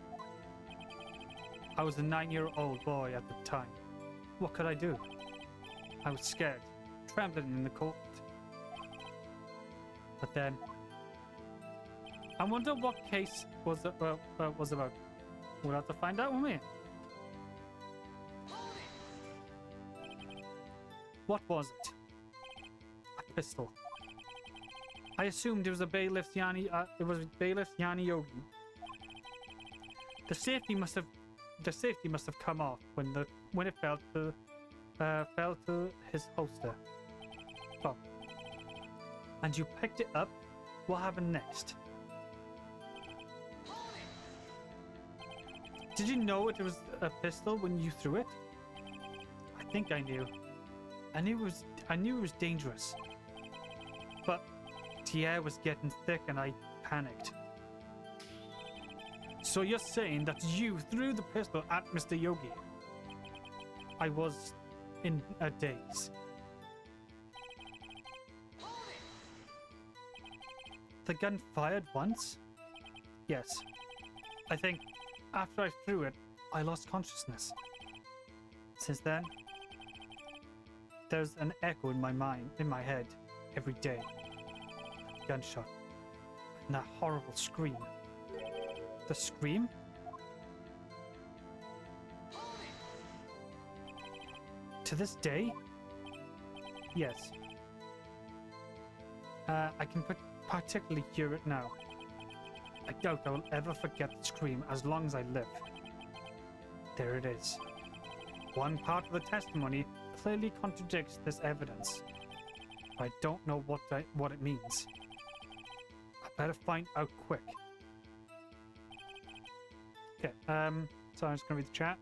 I was a 9-year-old boy at the time. What could I do? I was scared, trembling in the cold. But then, I wonder what case was about. We'll have to find out, won't we? What was it? A pistol. I assumed it was a bailiff's Yanni. It was bailiff Yanni Yogi. The safety must have come off when it fell to his holster. Oh. And you picked it up? What happened next? Did you know it was a pistol when you threw it? I think I knew. I knew it was dangerous. But the air was getting thick and I panicked. So you're saying that you threw the pistol at Mr. Yogi? I was in a daze. The gun fired once? Yes. I think after I threw it, I lost consciousness. Since then, there's an echo in my head, every day. That gunshot. And that horrible scream. The scream? To this day? Yes. I can particularly hear it now. I doubt I will ever forget the scream as long as I live. There it is. One part of the testimony clearly contradicts this evidence. I don't know what it means. I better find out quick. Okay, so I'm just gonna read the chat.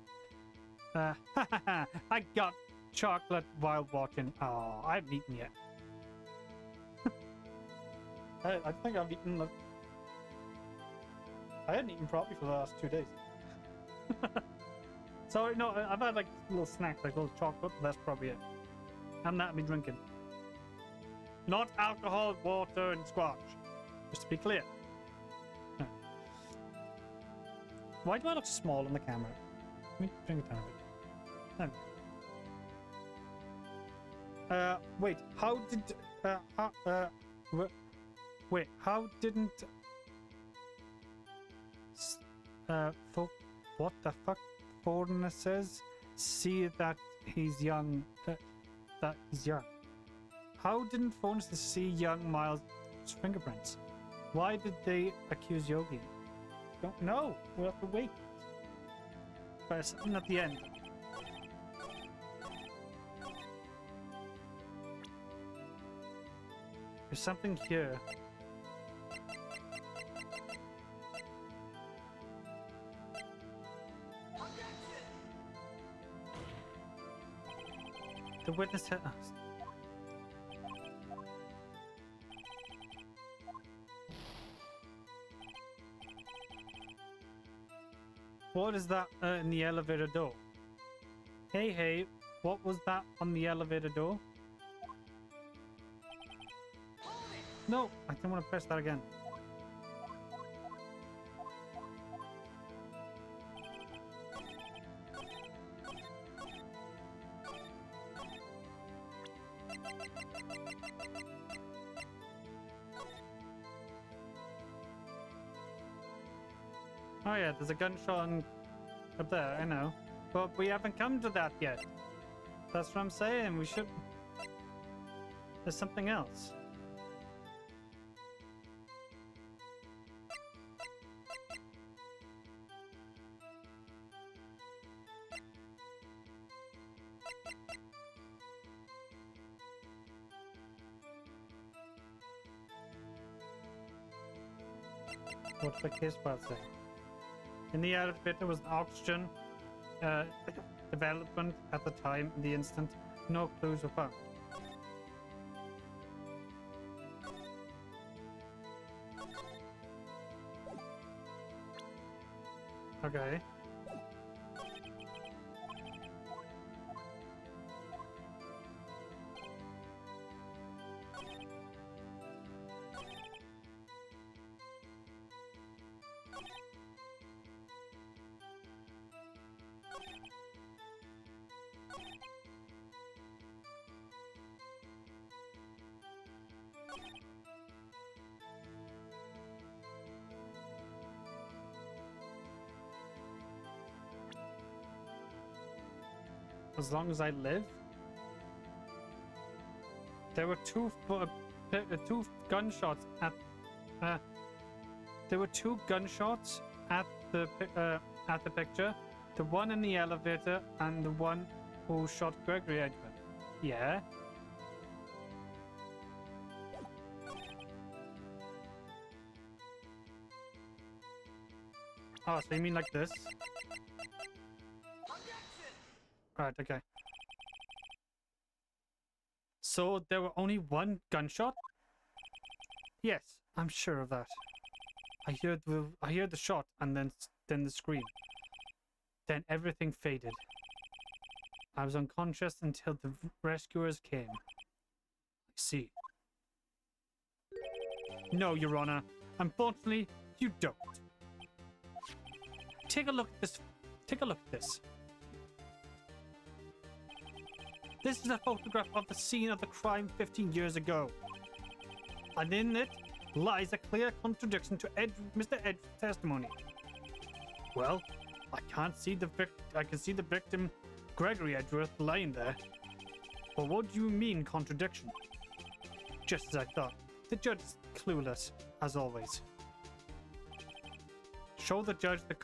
I got chocolate while watching. Oh, I haven't eaten yet. I think I've eaten like... I hadn't eaten properly for the last 2 days. Sorry, no, I've had like little snacks, like little chocolate, but that's probably it. And that I've been drinking. Not alcohol, water, and squash. Just to be clear. No. Why do I look small on the camera? Let me bring it down a bit. Wait, how did... wait, how didn't... what the fuck? Foreigner says, see that he's young. That he's young. How didn't foreigners see young Miles' fingerprints? Why did they accuse Yogi? Don't know. We'll have to wait. But something at the end. There's something here. The witness had asked. What is that in the elevator door? Hey, what was that on the elevator door? No, I didn't want to press that again. Oh yeah, there's a gunshot up there, I know. But we haven't come to that yet. That's what I'm saying, we should... There's something else. What's the case file say? In the elevator was an oxygen development at the time in the instant. No clues were found. Okay. As long as I live. There were two gunshots at. There were two gunshots at the picture. The one in the elevator and the one who shot Gregory Edgeworth. Yeah. Oh, so you mean like this? Right, okay. So there were only one gunshot? Yes, I'm sure of that. I heard the shot and then the scream. Then everything faded. I was unconscious until the rescuers came. I see. No, Your Honor. Unfortunately, you don't. Take a look at this. Take a look at this. This is a photograph of the scene of the crime 15 years ago. And in it lies a clear contradiction to Mr. Edge's testimony. Well, I can see the victim, Gregory Edgeworth, lying there. But what do you mean, contradiction? Just as I thought. The judge is clueless, as always. Show the judge the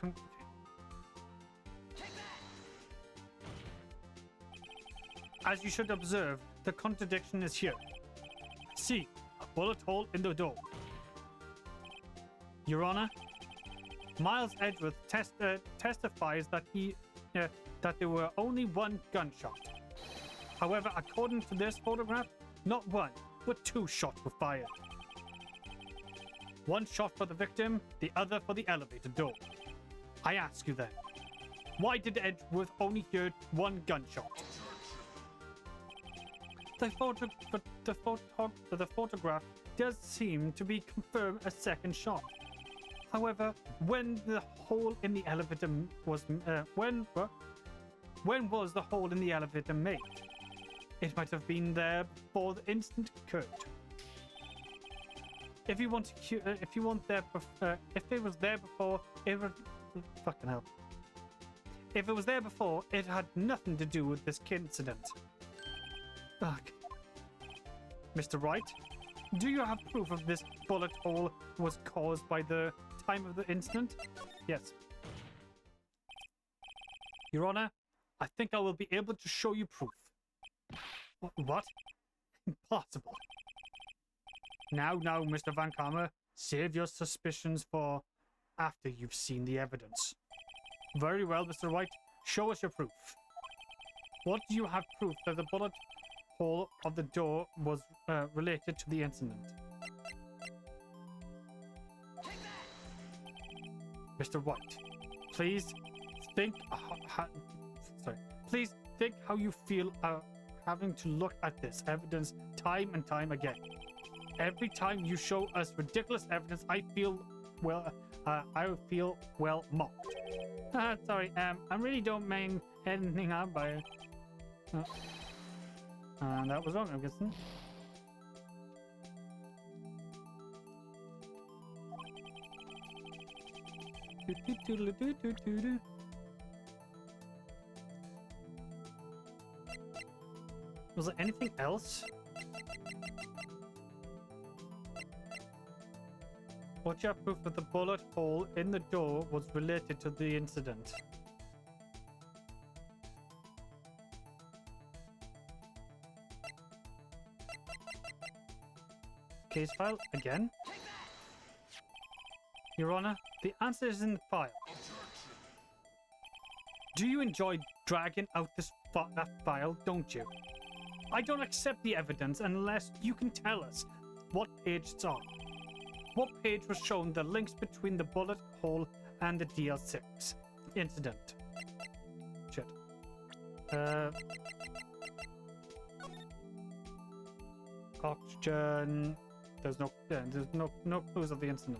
As you should observe, the contradiction is here. See, a bullet hole in the door. Your Honor, Miles Edgeworth testifies that that there were only one gunshot. However, according to this photograph, not one, but two shots were fired. One shot for the victim, the other for the elevator door. I ask you then, why did Edgeworth only hear one gunshot? The photograph does seem to be confirmed a second shot. However, when the hole in the elevator was when was the hole in the elevator made? It might have been there before the incident occurred. If it was there before, it would fucking hell. If it was there before, it had nothing to do with this incident. Fuck. Mr. Wright, do you have proof of this bullet hole was caused by the time of the incident? Yes. Your Honor, I think I will be able to show you proof. What? Impossible. Now, Mr. Van Kammer, save your suspicions for after you've seen the evidence. Very well, Mr. White. Show us your proof. What do you have proof that the bullet hole of the door was related to the incident? Mr. White, please think. Please think how you feel having to look at this evidence time and time again. Every time you show us ridiculous evidence, I feel well mocked. Sorry, I really don't mean anything harm by it. That was wrong, I'm guessing. Was there anything else? What's your proof that the bullet hole in the door was related to the incident? Case file again? Your Honor, the answer is in the file. Do you enjoy dragging out that file, don't you? I don't accept the evidence unless you can tell us what page it's on. What page was shown the links between the bullet hole and the DL6 incident? Shit. Oxygen. There's no clues of the incident.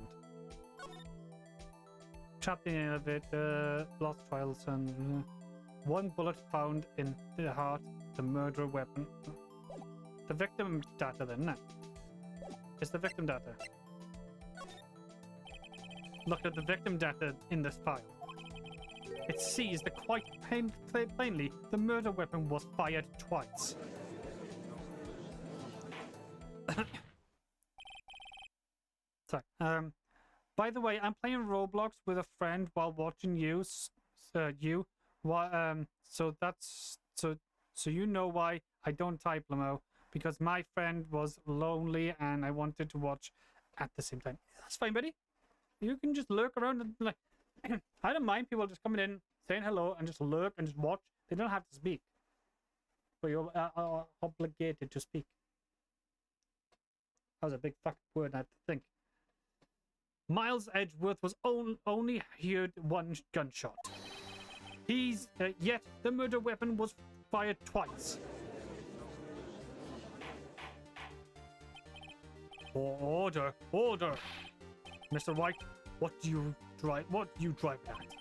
Trapped in the elevator, lost trials, and one bullet found in the heart, the murder weapon. The victim data then, no? It's the victim data. Look at the victim data in this file. It sees that quite plainly the murder weapon was fired twice. Sorry. By the way, I'm playing Roblox with a friend while watching you. So you know why I don't type Lamo, because my friend was lonely and I wanted to watch at the same time. That's fine, buddy. You can just lurk around and like. I don't mind people just coming in, saying hello, and just lurk and just watch. They don't have to speak, but you're obligated to speak. That was a big fucking word I had to think. Miles Edgeworth was only heard one gunshot. Yet the murder weapon was fired twice. Order. Mr. White, what do you drive at?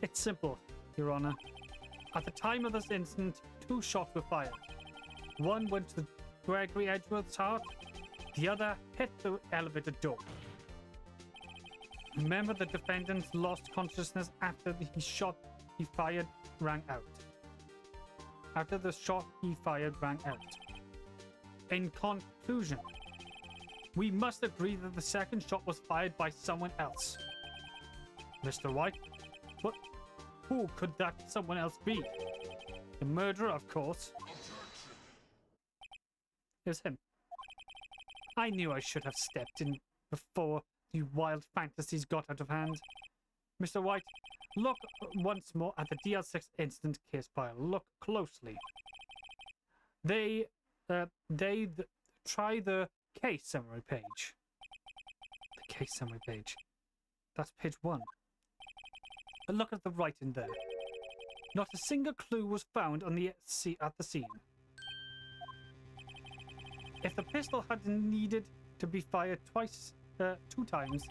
It's simple, Your Honor. At the time of this incident, 2 shots were fired. One went to Gregory Edgeworth's heart, the other hit the elevator door. Remember, the defendant lost consciousness after the shot he fired rang out. In conclusion, we must agree that the second shot was fired by someone else. Mr. White, who could that someone else be? The murderer, of course. It was him. I knew I should have stepped in before you wild fantasies got out of hand. Mr. White, look once more at the DL6 incident case file. Look closely. Try the case summary page. The case summary page. That's page 1. But look at the writing there. Not a single clue was found on at the scene. If the pistol had needed to be fired 2 times,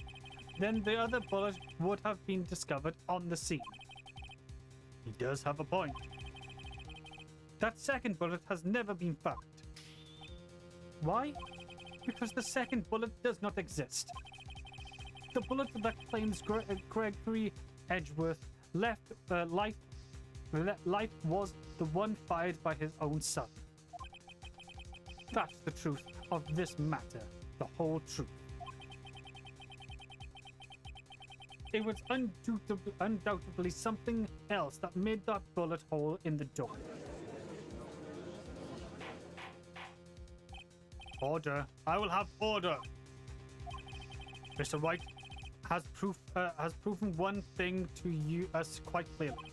then the other bullet would have been discovered on the scene. He does have a point. That second bullet has never been found. Why? Because the second bullet does not exist. The bullet that claims Gregory Edgeworth life was the one fired by his own son. That's the truth of this matter, the whole truth. It was undoubtedly something else that made that bullet hole in the door. Order. I will have order. Mr. White has proven one thing to you us quite clearly.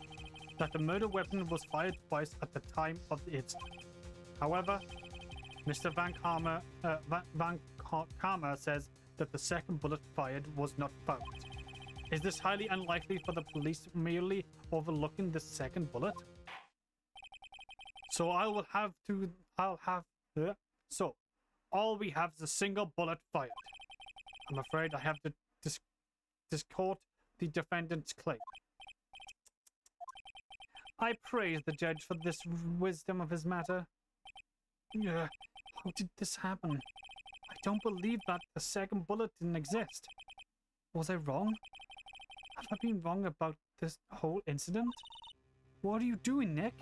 That the murder weapon was fired twice at the time of the incident. However, Mr. Van Karma says that the second bullet fired was not found. Is this highly unlikely for the police merely overlooking the second bullet? So so all we have is a single bullet fired. I'm afraid I have to discount the defendant's claim. I praise the judge for this wisdom of his matter. How did this happen? I don't believe that the second bullet didn't exist. Was I wrong? Have I been wrong about this whole incident? What are you doing, Nick?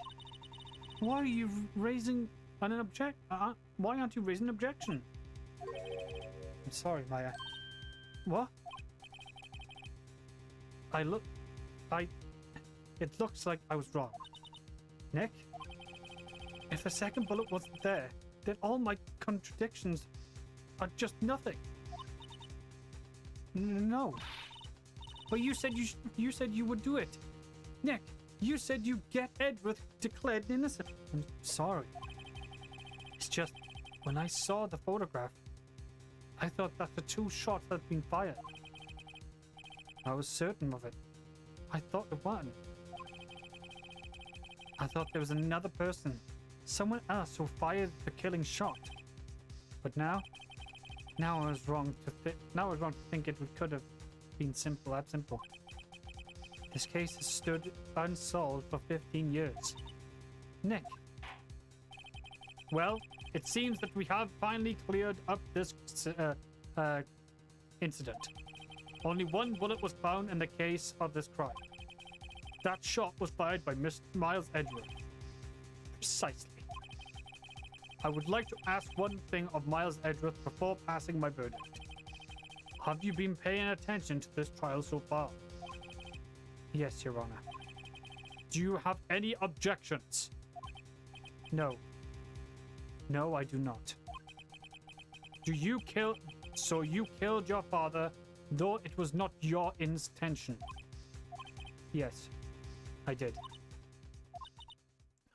Why are you raising an why aren't you raising an objection? I'm sorry, Maya. What? It looks like I was wrong. Nick? If the second bullet wasn't there, then all my contradictions are just nothing. No. But you said you would do it. Nick, you said you'd get Edward declared innocent. I'm sorry. It's just, when I saw the photograph, I thought that the two shots had been fired. I was certain of it. I thought it wasn't. I thought there was another person, someone else who fired the killing shot. But now I was wrong to think it could have been that simple. This case has stood unsolved for 15 years. Nick. Well, it seems that we have finally cleared up this incident. Only one bullet was found in the case of this crime. That shot was fired by Miles Edgeworth. Precisely. I would like to ask one thing of Miles Edgeworth before passing my verdict. Have you been paying attention to this trial so far? Yes, Your Honor. Do you have any objections? No. No, I do not. So you killed your father, though it was not your intention? Yes, I did.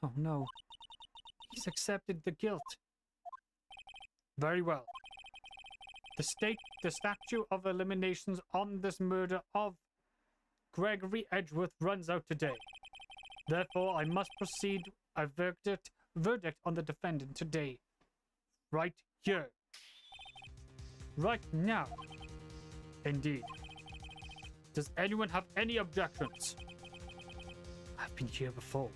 Oh no. He's accepted the guilt. Very well. The statute of eliminations on this murder of Gregory Edgeworth runs out today. Therefore, I must proceed a verdict on the defendant today. Right here. Right now. Indeed. Does anyone have any objections? I've been here before.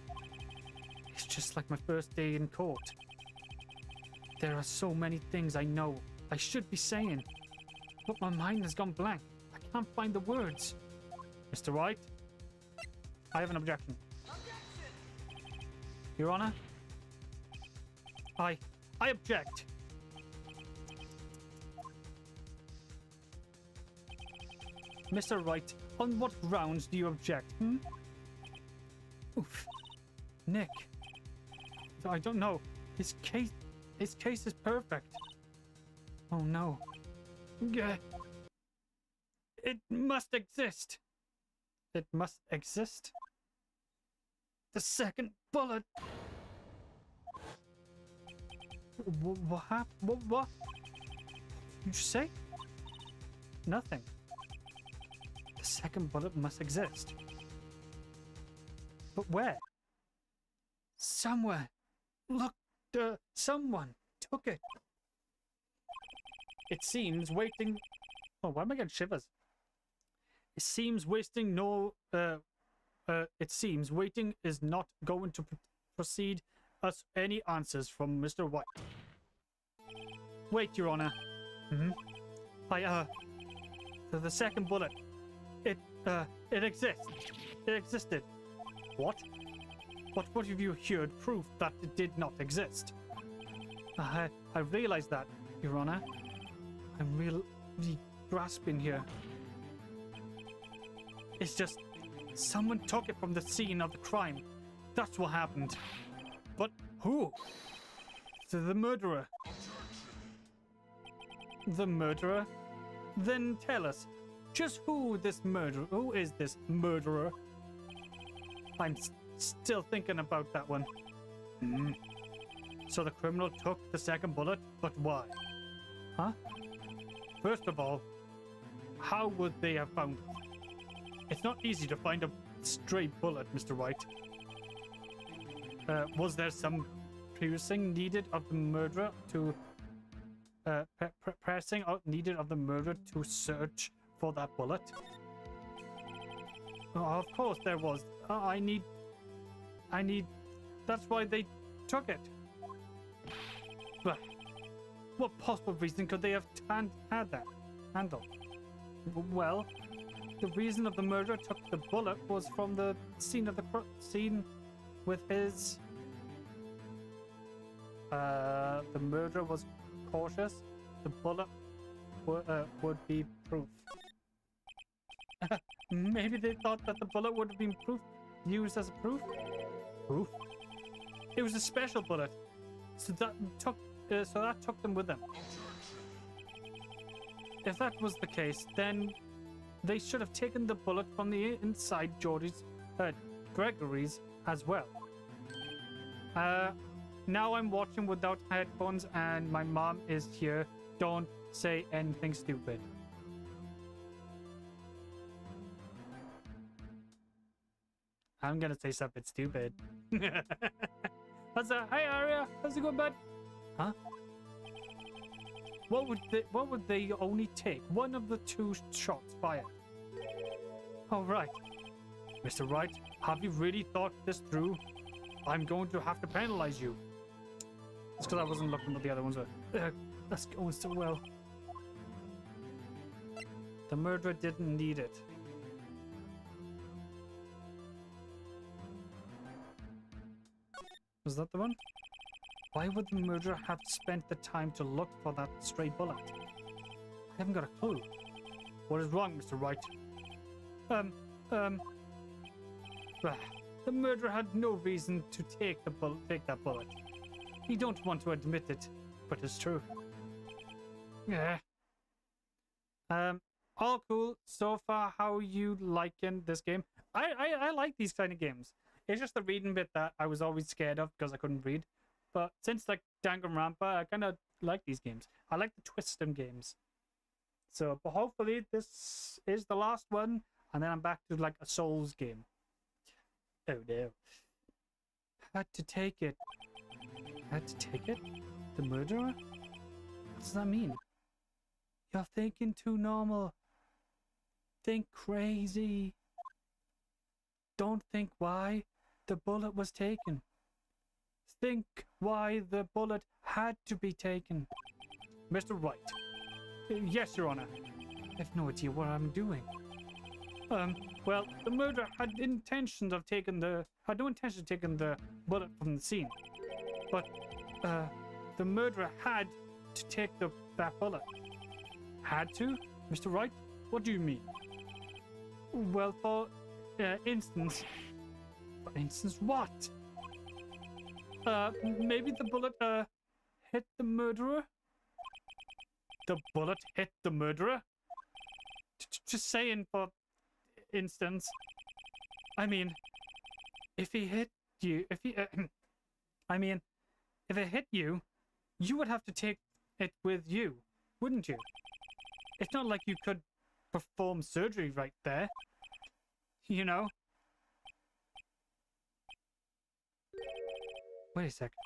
It's just like my first day in court. There are so many things I know I should be saying, but my mind has gone blank. I can't find the words. Mr. White, I have an objection. Objection! Your Honor, I object. Mr. Wright, on what grounds do you object? Oof. Nick. I don't know. His case is perfect. Oh no. It must exist. It must exist. The second bullet. What happened? What? Did you say? Nothing. The second bullet must exist. But where? Somewhere. Look, someone took it. It seems waiting. Oh, why am I getting shivers? It seems it seems waiting is not going to proceed us any answers from Mr. White. Wait, Your Honor. The second bullet. It exists. It existed. What? What have you heard proof that it did not exist? I realize that, Your Honor. I'm really grasping here. It's just someone took it from the scene of the crime. That's what happened. But who? The murderer. the murderer? Then tell us, just who is this murderer? I'm still thinking about that one. Hmm. So the criminal took the second bullet, but why? Huh? First of all, how would they have found it? It's not easy to find a stray bullet, Mr. White. Was there some piercing needed of the murderer to pressing out needed of the murderer to search for that bullet? Oh, of course there was. I need. That's why they took it. But what possible reason could they have had that handle? Well, the reason of the murderer took the bullet was from the scene of the scene with his. The murderer was cautious. The bullet would be proof. Maybe they thought that the bullet would have been used as a proof. Proof? It was a special bullet, so that took them with them. If that was the case, then they should have taken the bullet from the inside Gregory's as well. Now I'm watching without headphones and my mom is here. Don't say anything stupid. I'm gonna say something stupid. That's a hey Aria, how's it going, bud? Huh? What would they only take? One of the two shots fired. All right, Mr. Wright, have you really thought this through? I'm going to have to penalize you. It's because I wasn't looking what the other ones were. That's going so well. The murderer didn't need it. Was that the one? Why would the murderer have spent the time to look for that stray bullet? I haven't got a clue. What is wrong, Mr. Wright? The murderer had no reason to take that bullet. You don't want to admit it, but it's true. Yeah. All cool. So far, how you liking this game? I like these kind of games. It's just the reading bit that I was always scared of because I couldn't read. But since like Danganronpa, I kind of like these games. I like the twist them games. So, but hopefully this is the last one, and then I'm back to like a Souls game. Oh no. Had to take it. Had to take it? The murderer? What does that mean? You're thinking too normal. Think crazy. Don't think why the bullet was taken. Think why the bullet had to be taken. Mr. Wright. Yes, Your Honor. I have no idea what I'm doing. Well, the murderer had no intention of taking the bullet from the scene. But, the murderer had to take that bullet. Had to? Mr. Wright? What do you mean? Well, for instance... For instance, what? Maybe the bullet, hit the murderer? The bullet hit the murderer? Just saying, for instance. I mean, if he hit you, if it hit you, you would have to take it with you, wouldn't you? It's not like you could perform surgery right there, you know? Wait a second.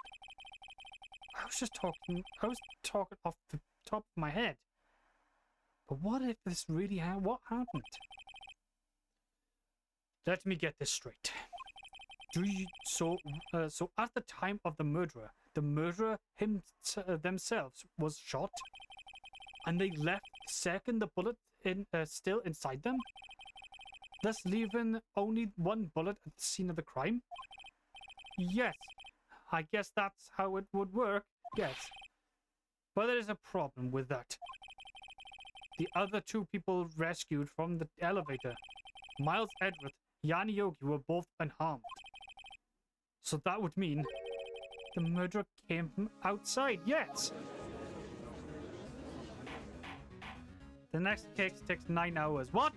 I was talking off the top of my head. But what if this really what happened? Let me get this straight. So at the time of the murderer themselves was shot, and they left second the bullet still inside them, thus leaving only one bullet at the scene of the crime? Yes, I guess that's how it would work, yes. But there is a problem with that. The other two people rescued from the elevator, Miles Edward, Yanni Yogi, were both unharmed. So that would mean the murderer came from outside, yes! The next case takes 9 hours. What?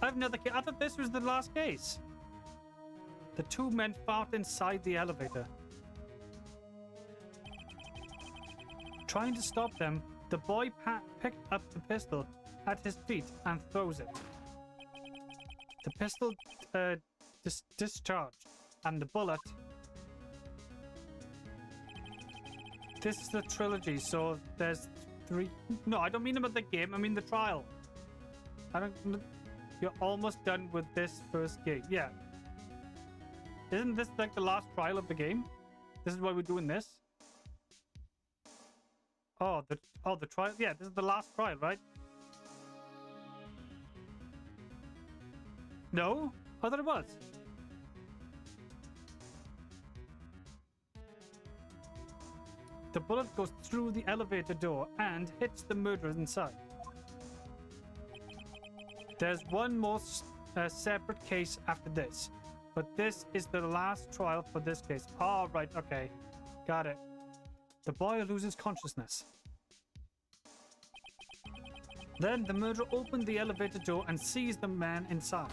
I have another case. I thought this was the last case. The two men fought inside the elevator. Trying to stop them, the boy picked up the pistol at his feet and throws it. The pistol discharged, and the bullet. This is the trilogy, so there's 3. No, I don't mean about the game. I mean the trial. I don't. You're almost done with this first game. Yeah. Isn't this like the last trial of the game? This is why we're doing this. Oh, the trial. Yeah, this is the last trial, right? No, I thought it was. The bullet goes through the elevator door and hits the murderer inside. There's one more separate case after this, but this is the last trial for this case. Oh, right, okay. Got it. The boy loses consciousness. Then the murderer opened the elevator door and sees the man inside.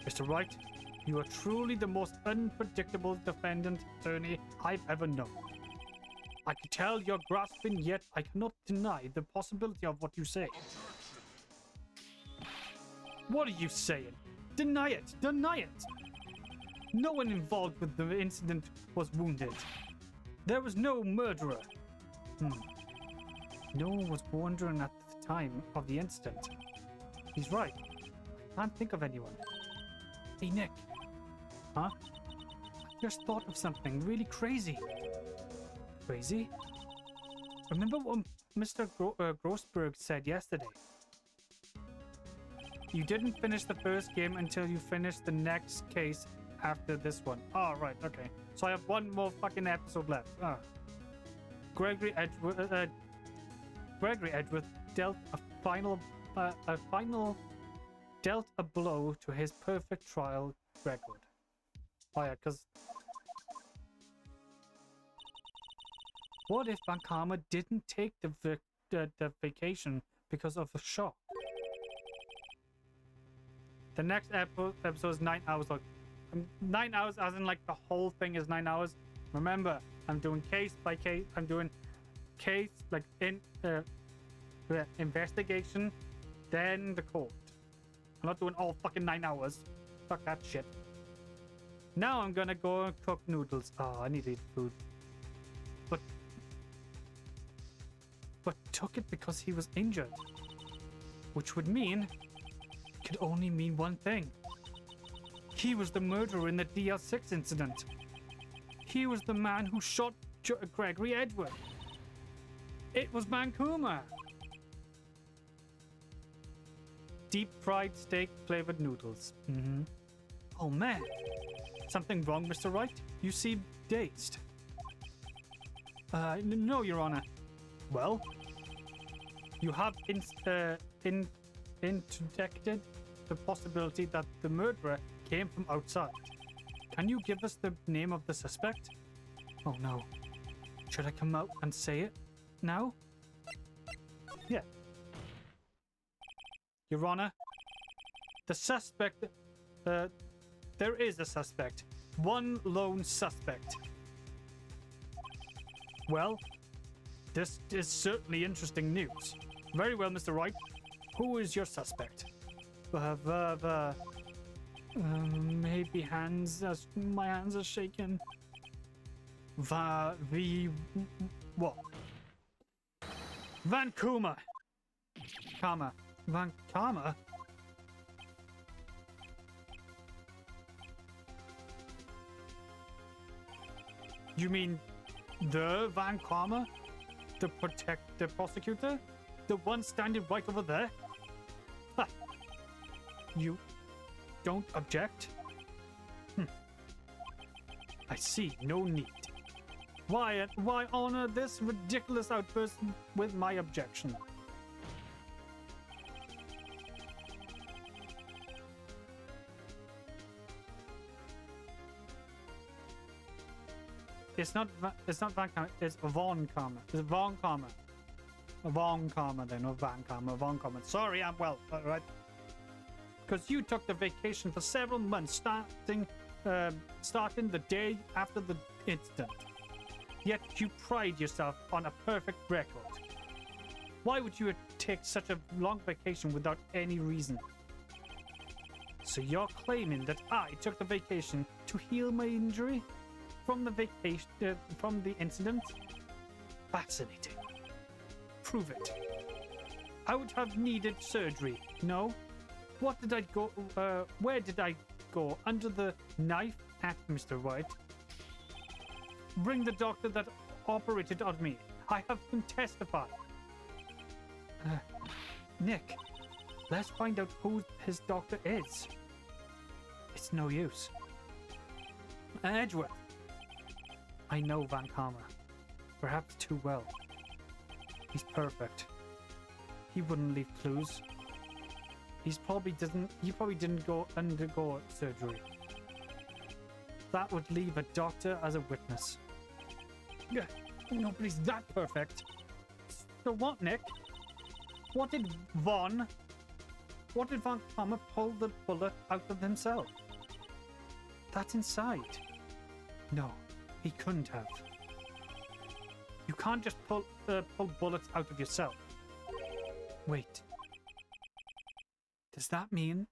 Mr. Wright, you are truly the most unpredictable defendant attorney I've ever known. I can tell you're grasping, yet I cannot deny the possibility of what you say. What are you saying? Deny it! Deny it! No one involved with the incident was wounded. There was no murderer. No one was wondering at the time of the incident. He's right. I can't think of anyone. Hey, Nick. Huh? I just thought of something really crazy. Crazy? Remember what Mr. Grossberg said yesterday? You didn't finish the first game until you finished the next case after this one. Oh, right, okay. So I have one more fucking episode left. Gregory Edgeworth dealt a blow to his perfect trial record. Oh yeah, because what if Van Karma didn't take the vacation because of the shock? The next episode is 9 hours long. 9 hours as in like the whole thing is 9 hours. Remember, I'm doing case by case. I'm doing case like in investigation, then the court. I'm not doing all fucking 9 hours. Fuck that shit. Now I'm gonna go and cook noodles. Oh, I need to eat food. But took it because he was injured. Which would mean, it could only mean one thing. He was the murderer in the DL6 incident. He was the man who shot Gregory Edward. It was Vancouver. Deep fried steak flavored noodles. Oh man. Something wrong, Mr. Wright? You seem dazed. No, Your Honor. Well, you have interjected the possibility that the murderer came from outside. Can you give us the name of the suspect? Oh no. Should I come out and say it now? Yeah. Your Honor, the suspect, there is a suspect. One lone suspect. Well, this is certainly interesting news. Very well, Mr. Wright. Who is your suspect? Maybe hands. My hands are shaking. What? Vancouver. Karma. Van Karma? You mean the Van Karma? The prosecutor? The one standing right over there? Ha. You don't object? I see, no need. Why honor this ridiculous outburst with my objection? It's not Van Karma. It's Von Karma. It's Von Karma. Von Karma then, or Van Karma. Von Karma. Sorry, I'm well. All right. Because you took the vacation for several months, starting the day after the incident. Yet you pride yourself on a perfect record. Why would you take such a long vacation without any reason? So you're claiming that I took the vacation to heal my injury from the incident? Fascinating. Prove it. I would have needed surgery. No? What did I go? Where did I go? Under the knife at Mr. White? Bring the doctor that operated on me. I have him testify. Nick, let's find out who his doctor is. It's no use. Edgeworth. I know Van Karma. Perhaps too well. He's perfect. He wouldn't leave clues. He probably didn't go undergo surgery. That would leave a doctor as a witness. Nobody's that perfect. So what, Nick? What did Van Karma pull the bullet out of himself? That's inside. No, he couldn't have. You can't just pull bullets out of yourself. Wait. Does that mean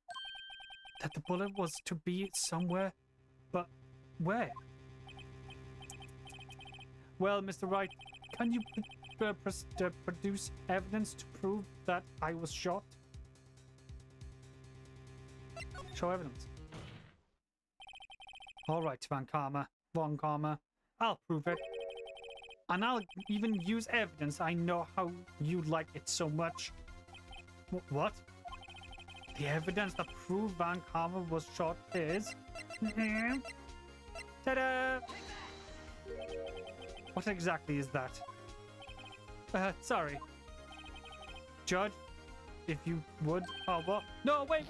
that the bullet was to be somewhere, but where? Well, Mr. Wright, can you produce evidence to prove that I was shot? Show evidence. All right, Von Karma. I'll prove it. And I'll even use evidence. I know how you like it so much. What? The evidence that proved Van Karma was shot is... Ta-da! What exactly is that? Sorry. Judge, if you would... Oh, what? No, wait!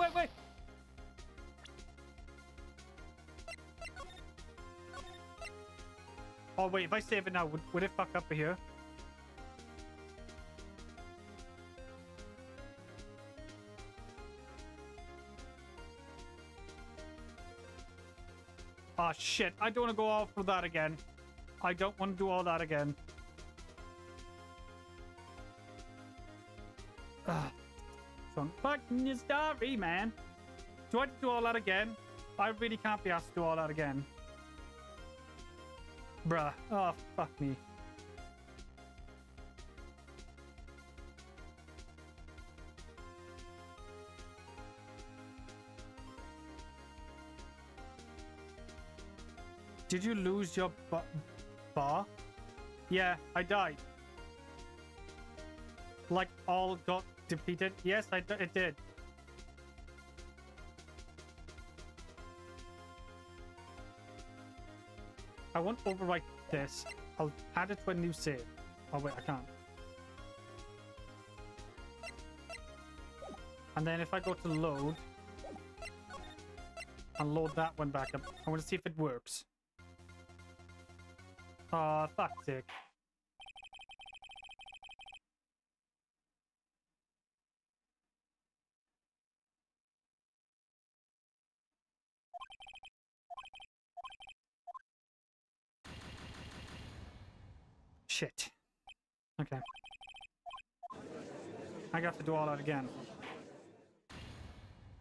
Oh, wait, if I save it now, would it fuck up here? Oh, shit. I don't want to go all through that again. I don't want to do all that again. So, fucking your story, man. Do I have to do all that again? I really can't be asked to do all that again. Bruh. Oh, fuck me. Did you lose your bar? Yeah, I died. Like, all got depleted? Yes, it did. I won't overwrite this. I'll add it to a new save. Oh wait, I can't. And then if I go to load and load that one back up, I want to see if it works. Oh, fuck's sake. Shit. Okay. I have to do all that again.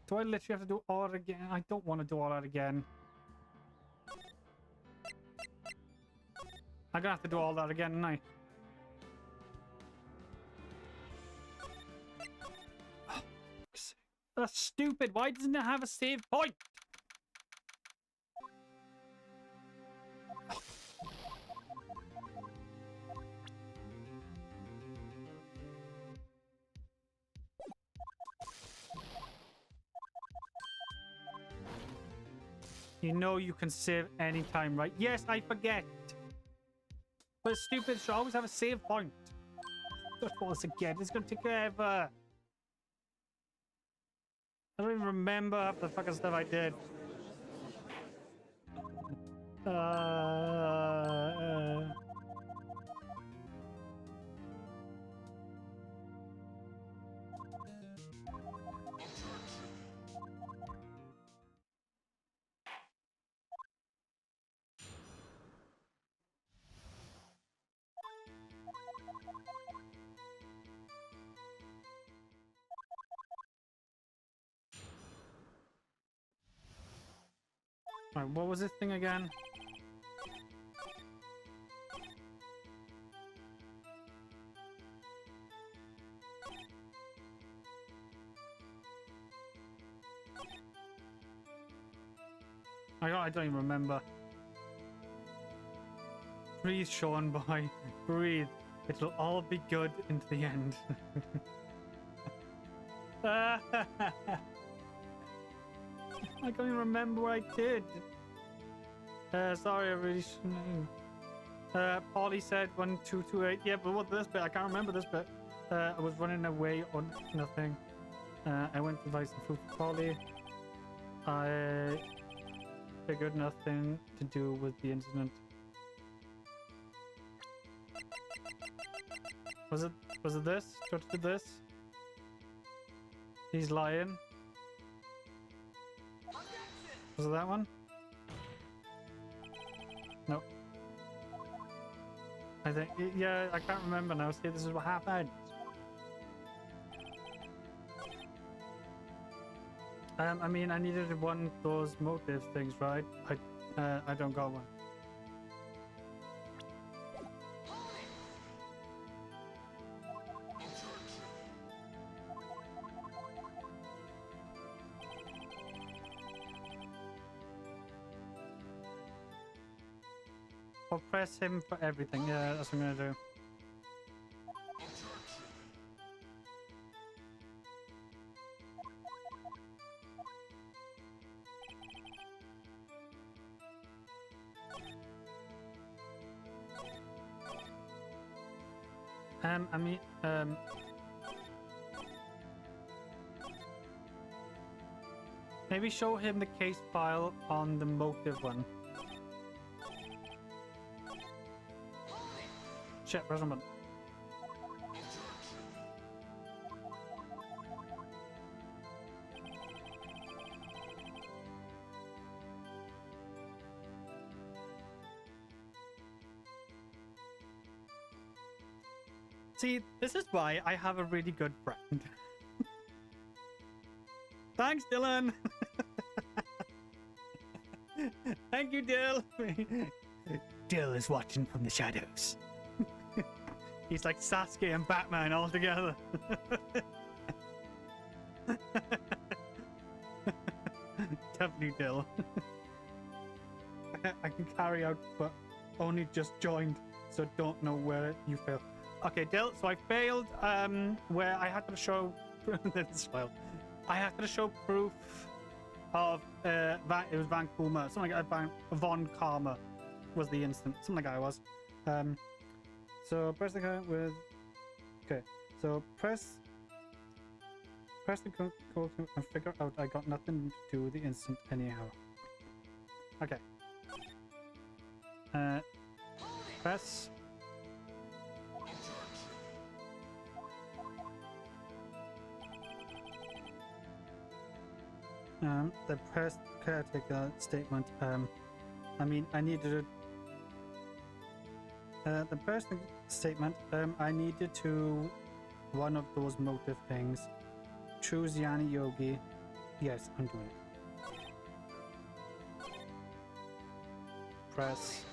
Do I literally have to do all that again? I don't want to do all that again. I'm gonna have to do all that again, aren't I? Oh, that's stupid. Why doesn't it have a save point? You know you can save anytime, right? Yes, I forget. But it's stupid, should always have a save point. Don't do this again, it's gonna take forever. I don't even remember half the fucking stuff I did. Alright, what was this thing again? I don't even remember. Breathe, Sean boy. Breathe. It'll all be good into the end. I can't even remember what I did. Sorry, I really shouldn't. Paulie said 1228. Yeah, but what this bit? I can't remember this bit. I was running away on nothing. I went to buy some food for Paulie. I figured nothing to do with the incident. Was it this? George did this? He's lying. Was it that one? No. I think, yeah, I can't remember now. See, this is what happened. I mean, I needed one of those motive things, right? I don't got one. Or press him for everything. Yeah, that's what I'm gonna do. I mean, maybe show him the case file on the motive one. Shit, press button. See, this is why I have a really good friend. Thanks, Dylan. Thank you, Dill. Dill is watching from the shadows. He's like Sasuke and Batman all together. Definitely Dill. I can carry out, but only just joined, so don't know where you failed. Okay, Dill. So I failed. Where I had to show. This file. I had to show proof of it was Van Kulma. Something like Von Karma was the instant. Something like that it was. So press the code with. Okay. So press the code and figure out I got nothing to do with the instant anyhow. Okay. Press. The press caretaker statement. I mean, I needed the person statement. I needed to one of those motive things. Choose Yanni Yogi. Yes, I'm doing it. Press.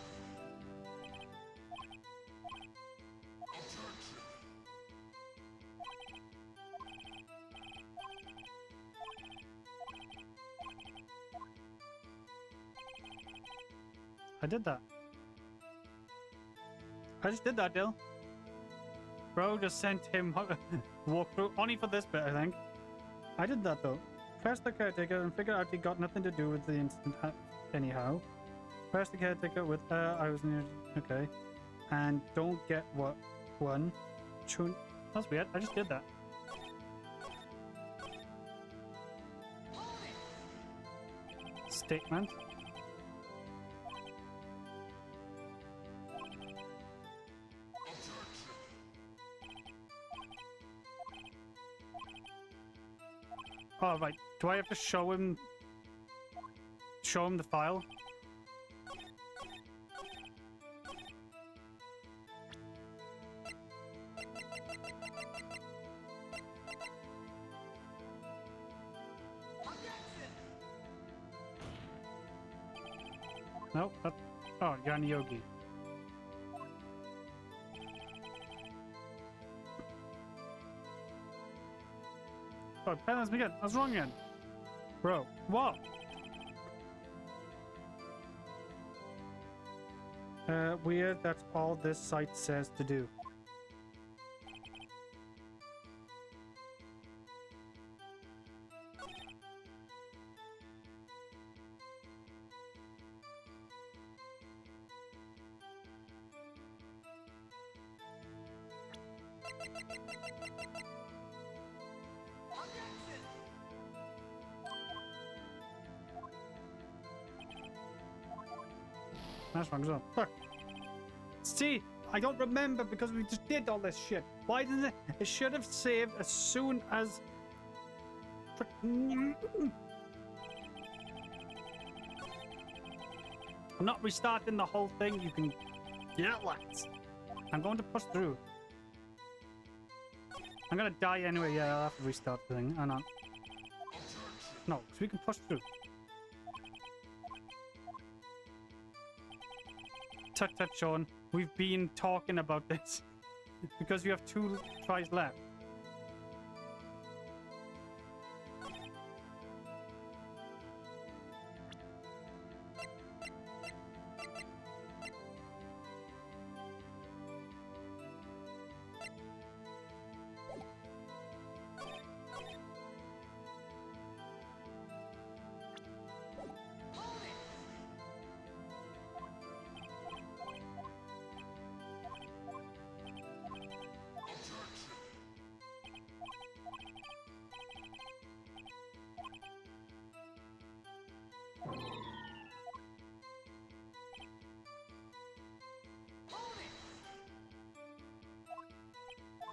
I did that. I just did that, Dill. Bro just sent him walkthrough only for this bit, I think. I did that though. Press the caretaker and figure out he got nothing to do with the incident anyhow. Press the caretaker with I was near. Okay. And don't get what one. That's weird. I just did that. Statement. Oh, right. Do I have to show him the file? Nope. Oh, Yan Yogi. Oh, balance me again. I was wrong again. Bro, what? Weird, that's all this site says to do. That's wrong as well. Fuck. See, I don't remember because we just did all this shit. Why didn't it? It should have saved as soon as. I'm not restarting the whole thing. You can get lads. I'm going to push through. I'm gonna die anyway. Yeah, I'll have to restart the thing. Oh no. No, because we can push through. Tut tut, Sean. We've been talking about this because you have 2 tries left.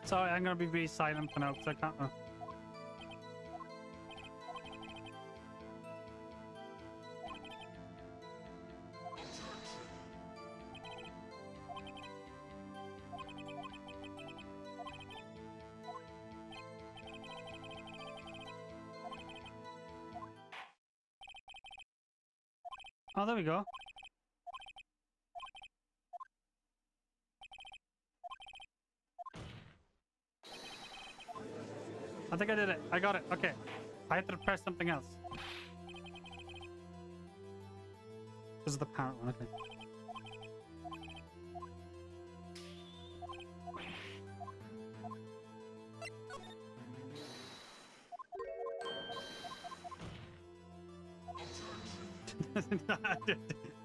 Sorry, I'm gonna be really silent for now because I can't. Oh, there we go. I think I did it. I got it. Okay. I had to press something else. This is the parrot one. Okay.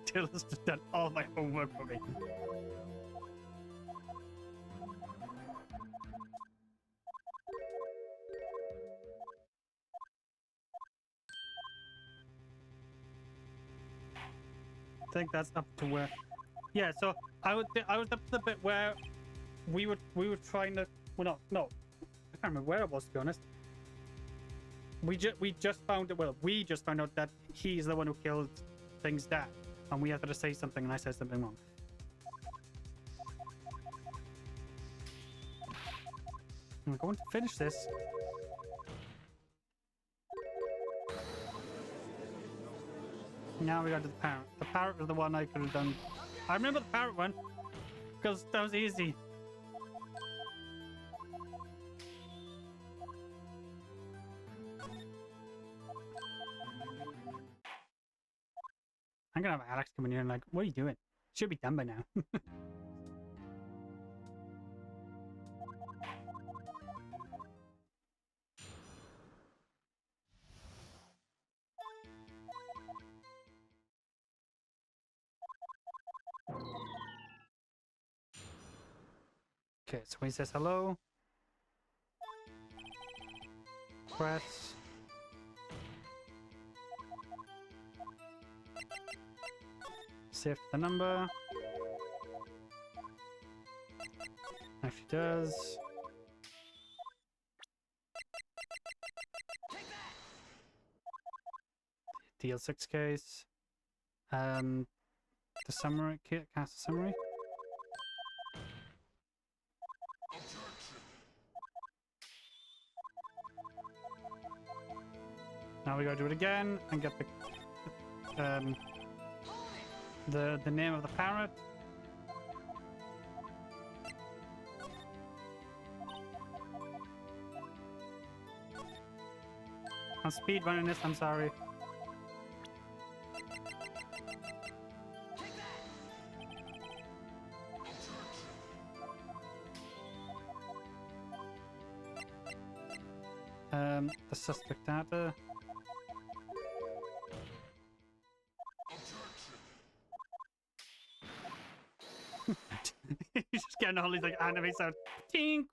Dylan's done all my homework for me. I think that's up to where. Yeah, so I was up to the bit where we were trying to. Well, no, I can't remember where it was, to be honest. We just found it. Well, we just found out that he's the one who killed Thing's dad, and we had to say something, and I said something wrong. I'm going to finish this. Now we got to the parrot. The parrot was the one I could have done. I remember the parrot one because that was easy. I'm gonna have Alex come in here and like, what are you doing? Should be done by now. Okay, so when he says hello, press. Save the number. Actually does. DL6 case. The summary, cast a summary. Now we gotta do it again and get the the name of the parrot. I'm speedrunning this, I'm sorry. The suspect data. He's just getting all these like anime sounds. Tink.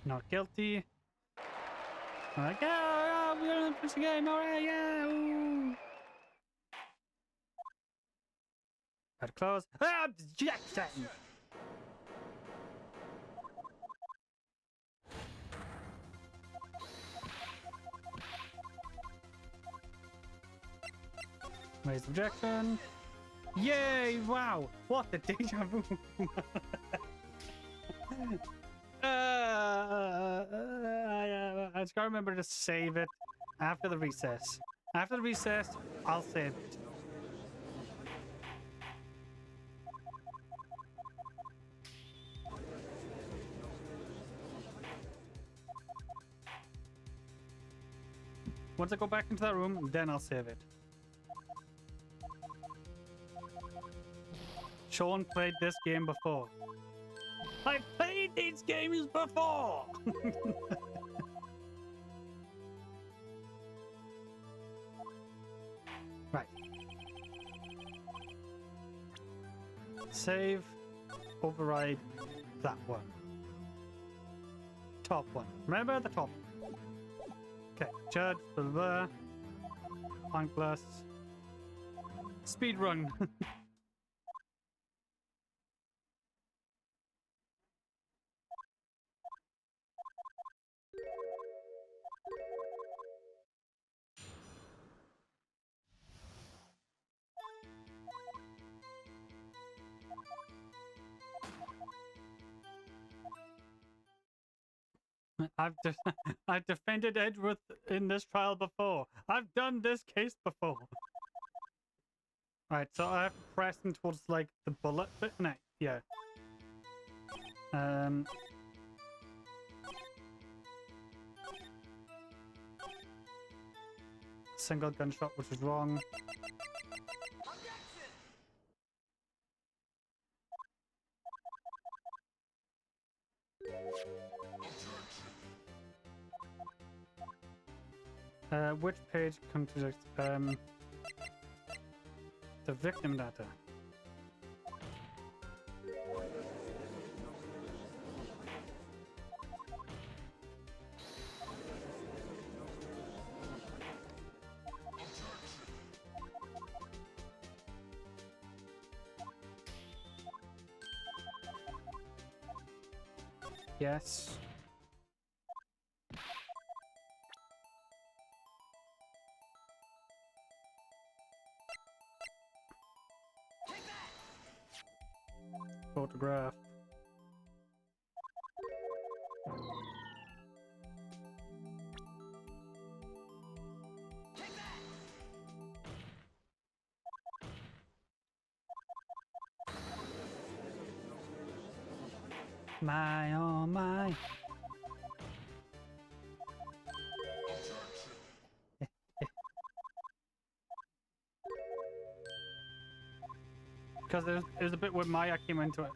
Not guilty. I'm like, yeah, we're gonna finish the game, alright, yeah. Ooh. Gotta close. Ah, Jackson! Raise objection. Yay! Wow! What the deja vu! I just gotta remember to save it after the recess. After the recess, I'll save it. Once I go back into that room, then I'll save it. Sean played this game before. I've played these games before! Right. Save, override that one. Top one. Remember the top. Okay, judge, blah blah. Point plus. Speed run. I've defended Edgeworth in this trial before. I've done this case before. Right, so I have to press them towards like the bullet bit. No, yeah. Single gunshot, which is wrong. Which page contradicts the victim data? Yes. Photograph. My oh my. Because there's a bit where Maya came into it.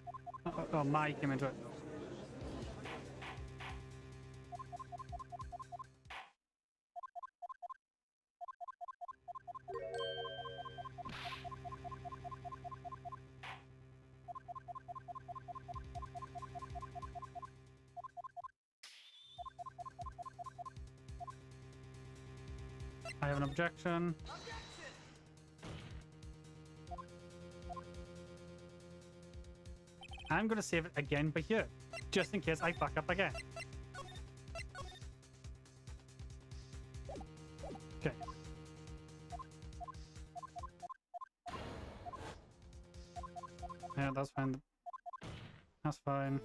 Oh, Maya came into it. I have an objection. I'm gonna save it again by here, just in case I fuck up again. Okay. Yeah, that's fine. That's fine.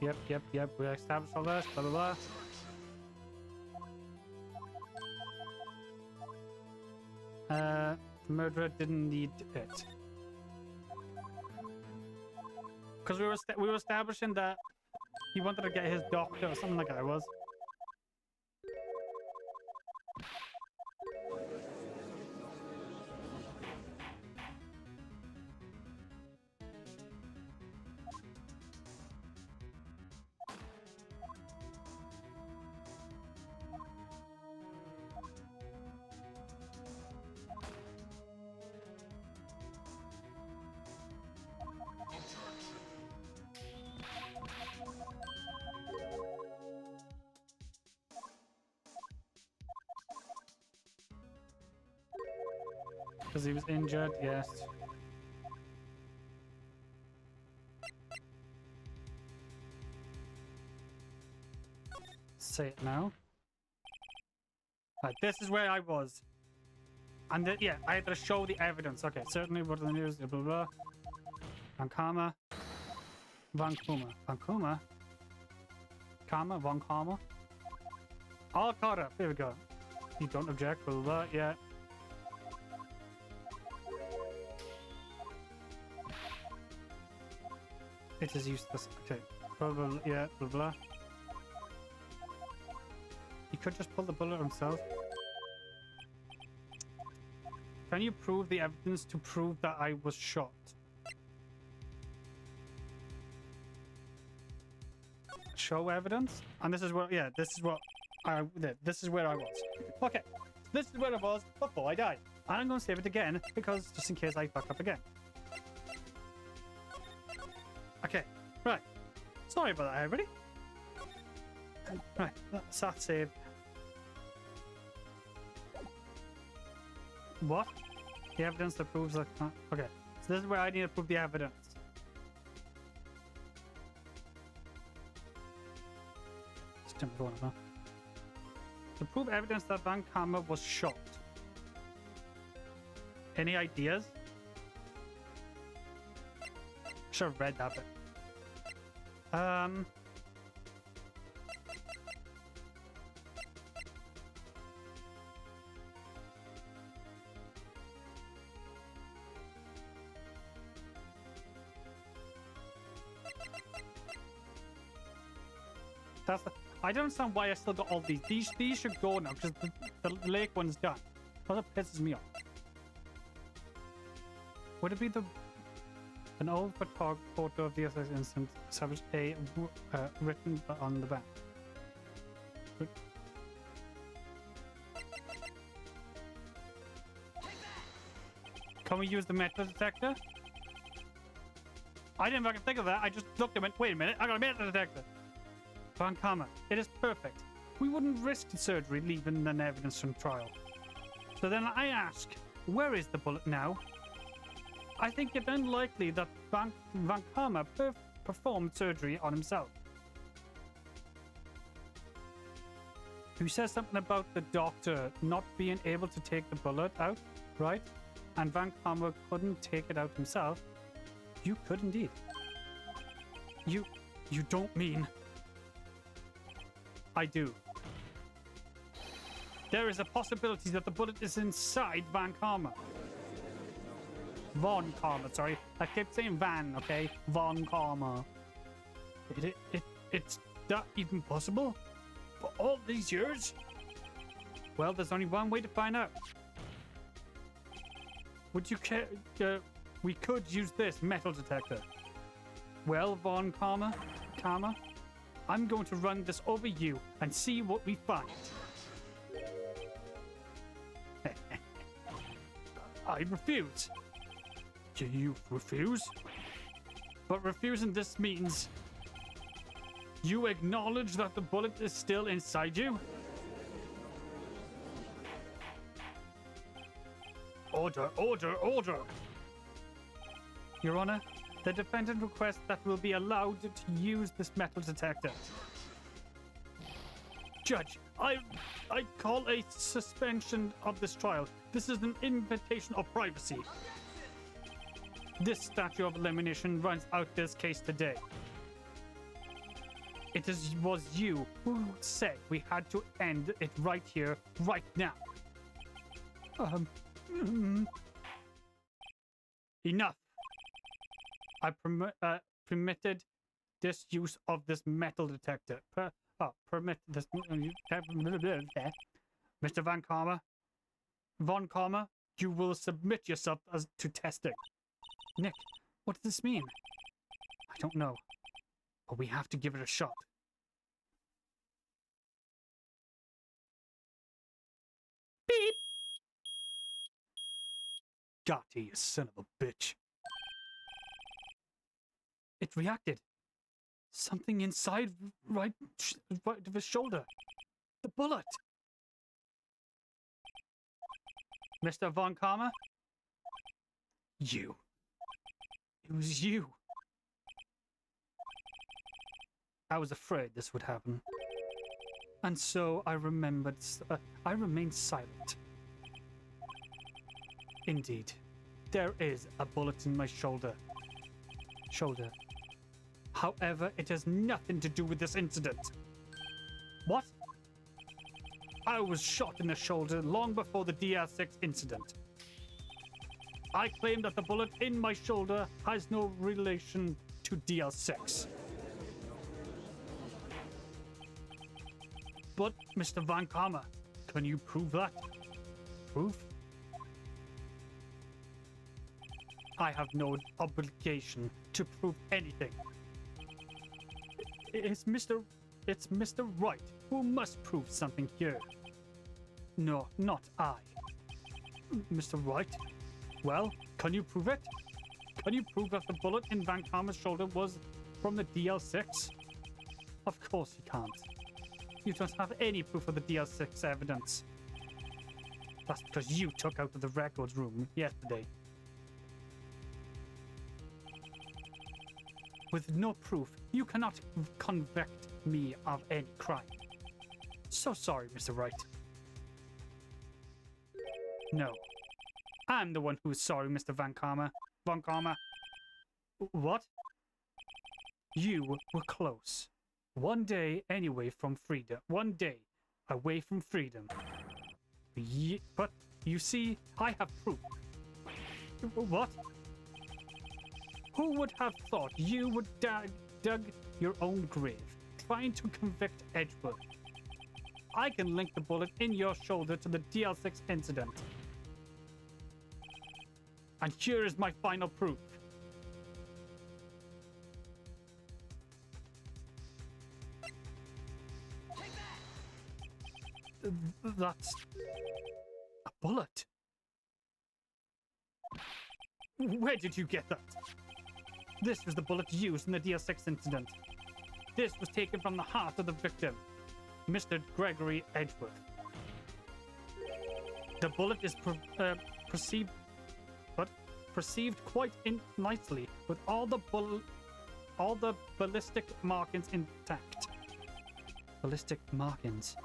Yep. We established all this, blah, blah, blah. The murderer didn't need it. Because we were establishing that he wanted to get his doctor or something like that it was. Because he was injured, yes. Say it now. Right, this is where I was. And yeah, I had to show the evidence. Okay, certainly what the news, blah, blah, blah. Van Karma. Van Kuma. Van Kuma? Karma? Von Karma? All caught up. Here we go. You don't object, blah, blah, blah. Yeah. It is useless. Okay. Blah, blah, blah. Yeah, blah, blah. He could just pull the bullet himself. Can you prove the evidence to prove that I was shot? Show evidence? And this is what, yeah, this is what I did. This is where I was. Okay. This is where I was before I died. And I'm going to save it again because just in case I fuck up again. Okay. Right. Sorry about that, everybody. Right. That's that save. What? The evidence that proves that... Okay. So this is where I need to prove the evidence. Going on, huh? To prove evidence that Van Karma was shot. Any ideas? Should have read that bit. That's the... I don't understand why I still got all these. These should go now because the lake one's done. That's what pisses me off. Would it be an old photo of the assassin incident established a written on the back? Can we use the metal detector? I didn't fucking think of that. I just looked and went, wait a minute, I got a metal detector. Van Karma, it is perfect. We wouldn't risk surgery leaving an evidence from trial. So then I ask, where is the bullet now? I think it unlikely that Van Karma performed surgery on himself. You said something about the doctor not being able to take the bullet out, right? And Van Karma couldn't take it out himself. You could indeed. You don't mean... I do. There is a possibility that the bullet is inside Van Karma. Von Karma, sorry. I kept saying Van, okay? Von Karma. It's that even possible? For all these years? Well, there's only one way to find out. Would you care... we could use this metal detector. Well, Von Karma, I'm going to run this over you and see what we find. I refuse. Do you refuse? But refusing this means you acknowledge that the bullet is still inside you? Order, order, order! Your Honor, the defendant requests that will be allowed to use this metal detector. Judge, I call a suspension of this trial. This is an invitation of privacy. This statute of elimination runs out this case today. Was you who said we had to end it right here, right now. Enough. I permitted this use of this metal detector. Permit this. Mr. Von Karma, you will submit yourself to testing. Nick, what does this mean? I don't know, but we have to give it a shot. Beep! Got you, you son of a bitch. It reacted. Something inside right of his shoulder. The bullet. Mr. Von Karma? You. It was you. I was afraid this would happen. And so I remembered. I remained silent. Indeed, there is a bullet in my shoulder. However, it has nothing to do with this incident. What? I was shot in the shoulder long before the DL6 incident. I claim that the bullet in my shoulder has no relation to DL6. But, Mr. Von Karma, can you prove that? Proof? I have no obligation to prove anything. It's Mr. Wright who must prove something here. No, not I. Mr. Wright? Well, can you prove it? Can you prove that the bullet in Van Karma's shoulder was from the DL6? Of course you can't. You don't have any proof of the DL6 evidence. That's because you took out of the records room yesterday. With no proof, you cannot convict me of any crime. So sorry, Mr. Wright. No. I'm the one who is sorry, Mr. Von Karma. What? You were close. One day anyway from freedom. One day away from freedom. But you see, I have proof. What? Who would have thought you would dug your own grave, trying to convict Edgewood? I can link the bullet in your shoulder to the DL6 incident. And here is my final proof. That's a bullet. Where did you get that? This was the bullet used in the DL6 incident. This was taken from the heart of the victim, Mr. Gregory Edgeworth. The bullet is perceived quite nicely, with all the ballistic markings intact. Ballistic markings.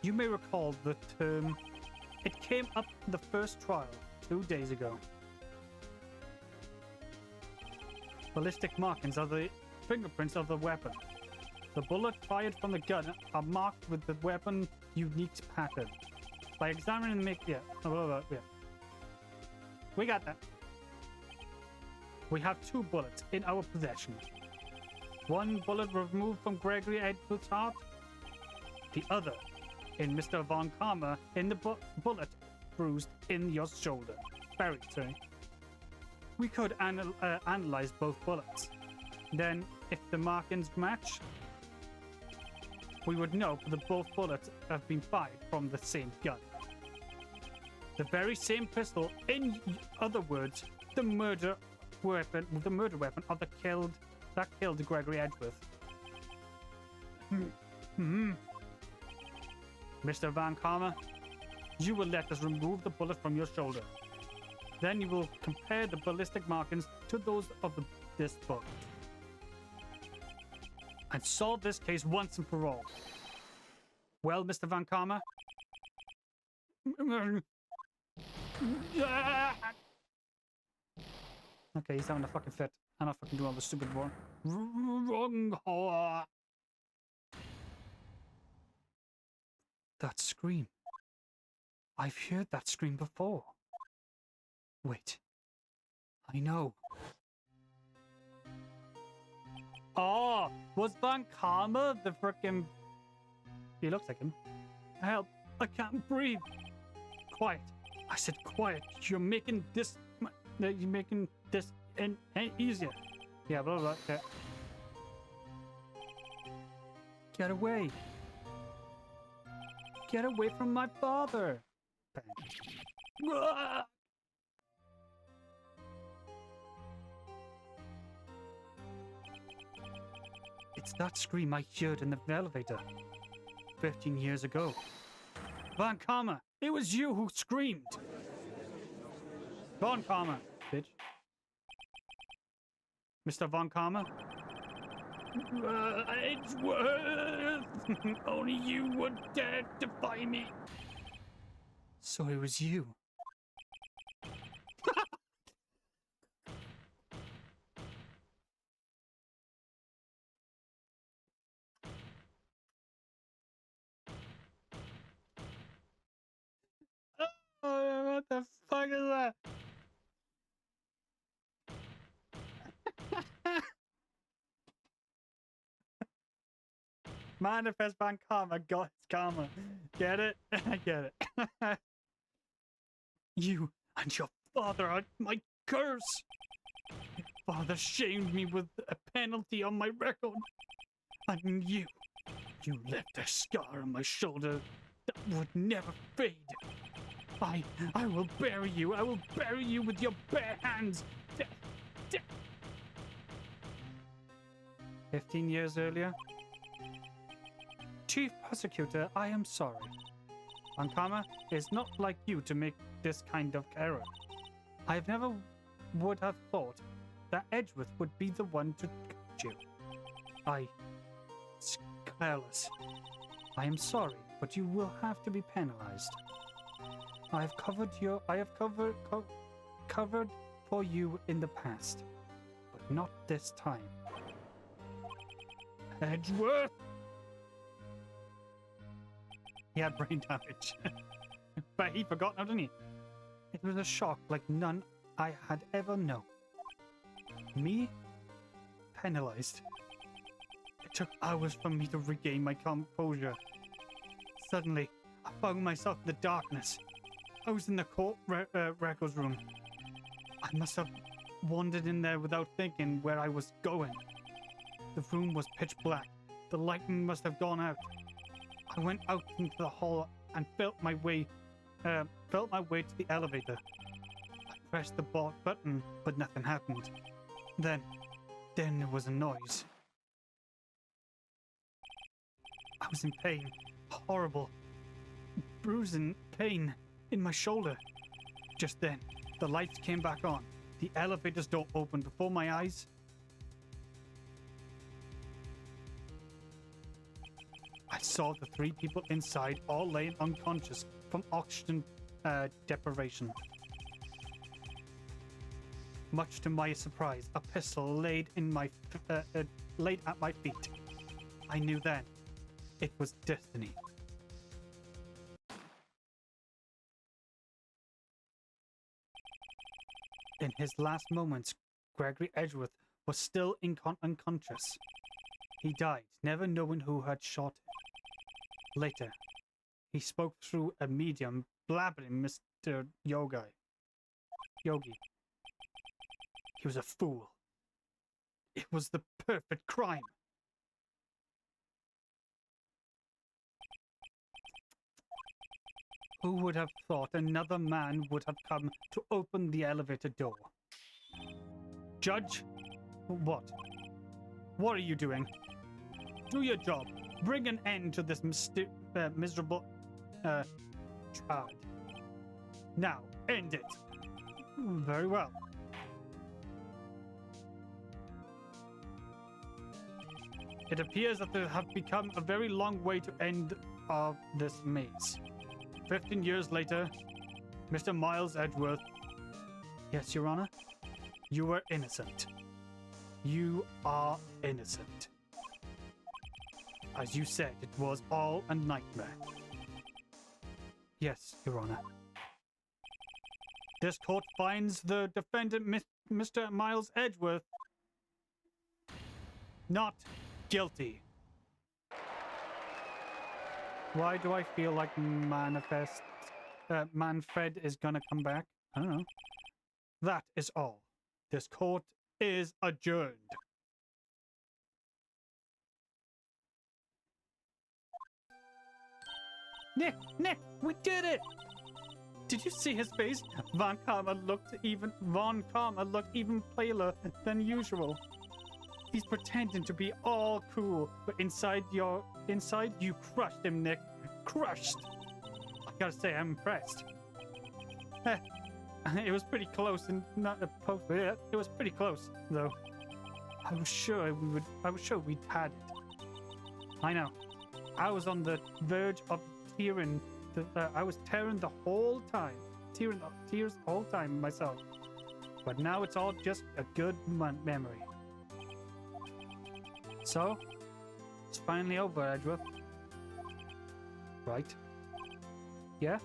You may recall the term. It came up in the first trial 2 days ago. Ballistic markings are the fingerprints of the weapon. The bullet fired from the gun are marked with the weapon unique pattern. By examining the we got that. We have 2 bullets in our possession. One bullet removed from Gregory Edgeworth's heart. The other in Mr. Von Karma in the bullet bruised in your shoulder. Buried, sorry. We could analyze both bullets. Then, if the markings match, we would know that both bullets have been fired from the same gun. The very same pistol, in other words, the murder weapon of that killed Gregory Edgeworth. Mr. Van Karma, you will let us remove the bullet from your shoulder. Then you will compare the ballistic markings to those of this book. And solve this case once and for all. Well, Mr. Van Karma? Okay, he's having a fucking fit. I'm not fucking doing all the stupid wrong. That scream. I've heard that scream before. Wait. I know. Oh, was Van Karma the frickin'... He looks like him. Help, I can't breathe. Quiet. I said quiet. You're making this easier. Yeah, blah, blah, blah. Okay. Get away. Get away from my father. Bang. Ah! It's that scream I heard in the elevator 15 years ago. Van Karma, it was you who screamed. Van Karma, bitch. Mr. Van Karma? It's worth. Only you would dare defy me. So it was you. Oh, what the fuck is that? Manifest Van Karma got his karma. Get it? I get it. You and your father are my curse. Your father shamed me with a penalty on my record. And you left a scar on my shoulder that would never fade. I will bury you. I will bury you with your bare hands. 15 years earlier? Chief Prosecutor, I am sorry. Van Karma is not like you to make this kind of error. I never would have thought that Edgeworth would be the one to catch you. It's careless. I am sorry, but you will have to be penalized. I have covered for you in the past, but not this time. Edgeworth! He had brain damage. But he forgot now, didn't he? It was a shock like none I had ever known. Me? Penalized. It took hours for me to regain my composure. Suddenly, I found myself in the darkness. I was in the court records room. I must have wandered in there without thinking where I was going. The room was pitch black. The lighting must have gone out. I went out into the hall and felt my way to the elevator. I pressed the button, but nothing happened. Then there was a noise. I was in pain, horrible, bruising pain in my shoulder. Just then, the lights came back on. The elevator's door opened before my eyes. I saw the 3 people inside, all laying unconscious from oxygen deprivation. Much to my surprise, a pistol laid at my feet. I knew then it was destiny. In his last moments, Gregory Edgeworth was still unconscious. He died, never knowing who had shot him. Later, he spoke through a medium, blabbering Mr. Yogi. He was a fool. It was the perfect crime. Who would have thought another man would have come to open the elevator door? Judge? What? What are you doing? Do your job. Bring an end to this miserable Tried. Now, end it. Very well. It appears that there have become a very long way to end of this maze. 15 years later, Mr. Miles Edgeworth. Yes, Your Honor? You were innocent. You are innocent. As you said, it was all a nightmare. Yes, Your Honor. This court finds the defendant, Mr. Miles Edgeworth, not guilty. Why do I feel like Manfred is gonna come back? I don't know. That is all. This court is adjourned. Nick, we did it! Did you see his face? Von Karma looked even paler than usual. He's pretending to be all cool, but inside you crushed him, Nick. Crushed. I gotta say, I'm impressed. It was pretty close, and not a post. Yeah, it was pretty close, though. I was sure we'd had it. I know. I was on the verge of tearing. I was tearing the whole time, tears the whole time myself. But now it's all just a good memory. So, it's finally over, Edgeworth. Right? Yeah?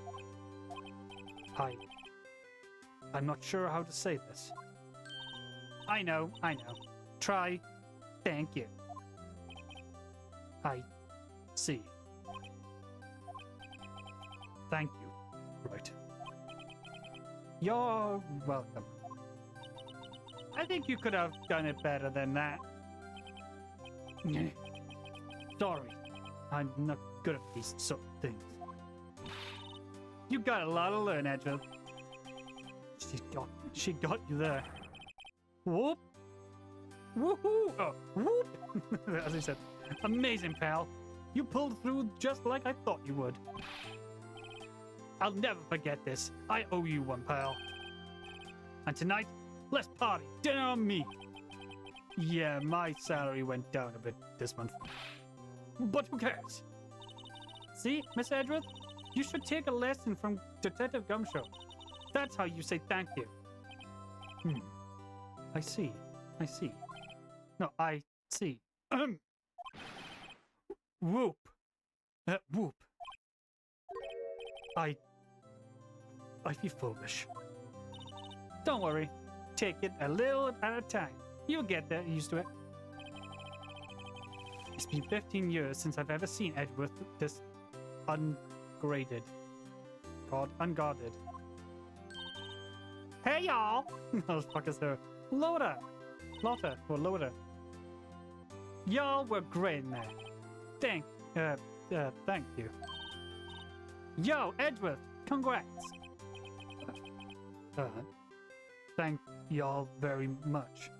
I'm not sure how to say this. I know. Try. Thank you. I see. Thank you. Right. You're welcome. I think you could have done it better than that. Sorry. I'm not good at these sort of things. You got a lot to learn, Edgeworth. She got you there. Whoop. Woohoo! Oh, whoop! As I said, amazing, pal. You pulled through just like I thought you would. I'll never forget this. I owe you one, pal. And tonight, let's party. Dinner on me. Yeah, my salary went down a bit this month. But who cares? See, Miss Edgeworth? You should take a lesson from Detective Gumshoe. That's how you say thank you. I see. No, I see. Whoop. Whoop. I feel foolish. Don't worry. Take it a little at a time. You'll get used to it. It's been 15 years since I've ever seen Edgeworth this ungraded. Unguarded. Hey, y'all! What the fuck is her? Loader! Y'all were great in that. Thank you. Yo, Edgeworth, congrats! Thank y'all very much.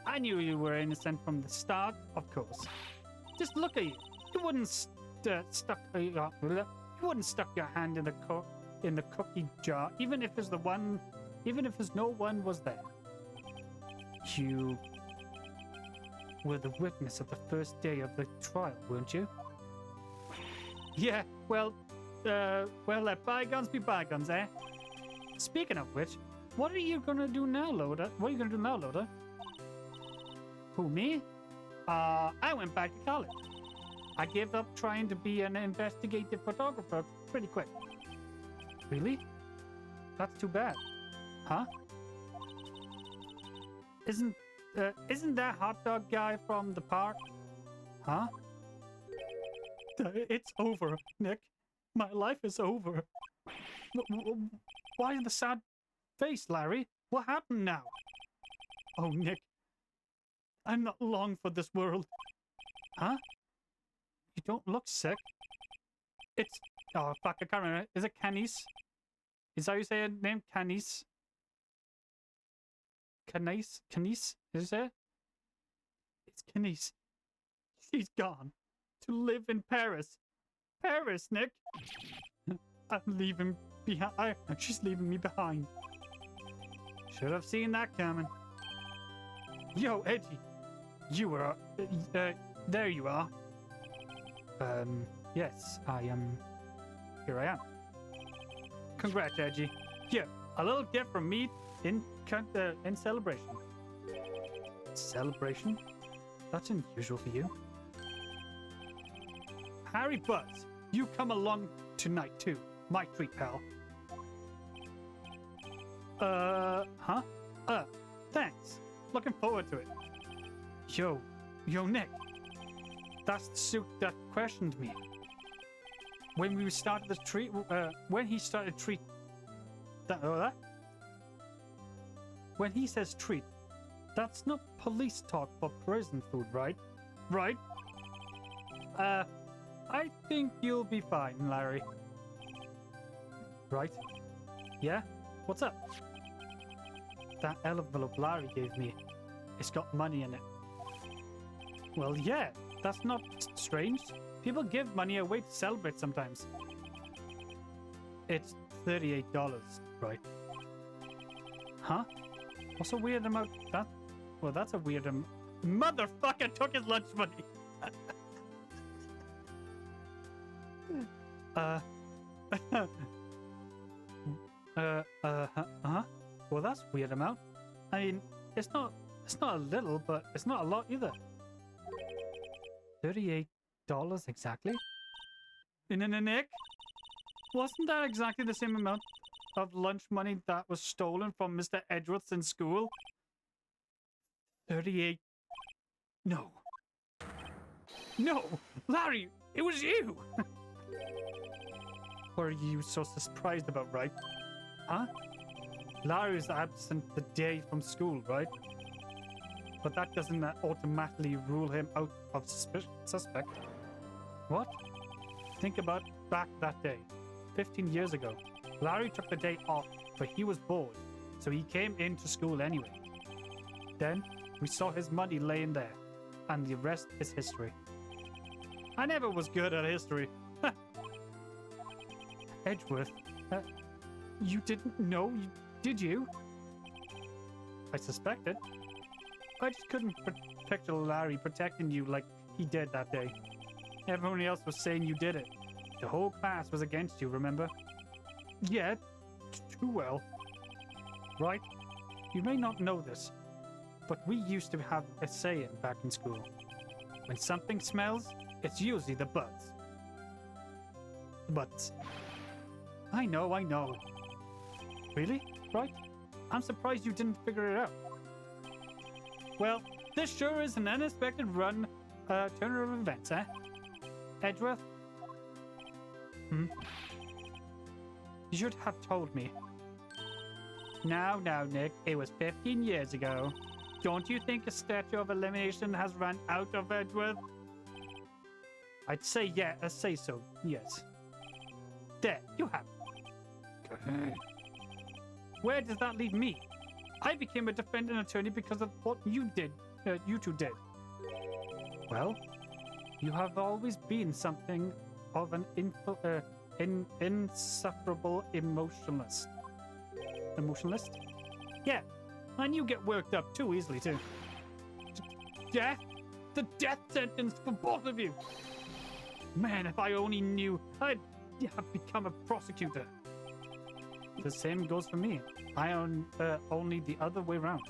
I knew you were innocent from the start, of course. Just look at you. You wouldn't stuck your hand in the cookie jar, even if no one was there. You were the witness of the first day of the trial, weren't you? Yeah, well, let bygones be bygones, eh? Speaking of which, what are you gonna do now, Loader? Who, me? I went back to college. I gave up trying to be an investigative photographer pretty quick. Really? That's too bad. Huh? Isn't that hot dog guy from the park? Huh? It's over, Nick. My life is over. Why the sad face, Larry? What happened now? Oh, Nick. I'm not long for this world. Huh? You don't look sick. It's... Oh, fuck, I can't remember. Is it Canis? Is that how you say her name? Canis? Canis? Is it? It's Canis. She's gone. To live in Paris. Paris, Nick. I'm leaving behind. She's leaving me behind. Should have seen that coming. Yo, Edgy. You are... there you are. Yes, I am... Here I am. Congrats, Edgy. Here, a little gift from me in celebration. Celebration? That's unusual for you. Harry Buzz, you come along tonight too. My treat, pal. Huh? Thanks. Looking forward to it. Yo, Nick. That's the suit that questioned me. When we started the treat, when he started treat... that? When he says treat, that's not police talk for prison food, right? Right? I think you'll be fine, Larry. Right? Yeah? What's up? That envelope Larry gave me. It's got money in it. Well, yeah. That's not strange. People give money away to celebrate sometimes. It's $38, right? Huh? What's a weird amount? Well, that's a weird Motherfucker took his lunch money. Huh? Well, that's a weird amount. I mean, it's not a little, but it's not a lot either. $38 exactly? Nick? Wasn't that exactly the same amount of lunch money that was stolen from Mr. Edgeworth in school? 38... No. No! Larry! It was you! What are you so surprised about, right? Huh? Larry was absent the day from school, right? But that doesn't automatically rule him out of suspect. What? Think about back that day. 15 years ago. Larry took the day off, but he was bored, so he came into school anyway. Then, we saw his money laying there, and the rest is history. I never was good at history. Edgeworth, you didn't know, did you? I suspected. I just couldn't picture Larry protecting you like he did that day. Everyone else was saying you did it. The whole class was against you, remember? Yeah, too well. Right? You may not know this, but we used to have a saying back in school. When something smells, it's usually the butts. Butts. I know. Really? Right? I'm surprised you didn't figure it out. Well, this sure is an unexpected turn of events, eh? Edgeworth? You should have told me. Now, Nick, it was 15 years ago. Don't you think a statute of elimination has run out of Edgeworth? I'd say yeah, I'd say so, yes. There, you have it. Where does that leave me? I became a defendant attorney because of what you two did. Well, you have always been something of an insufferable emotionalist. Emotionalist? Yeah, and you get worked up too easily too. Death? The death sentence for both of you! Man, if I only knew, I'd have become a prosecutor. The same goes for me. I own only the other way around.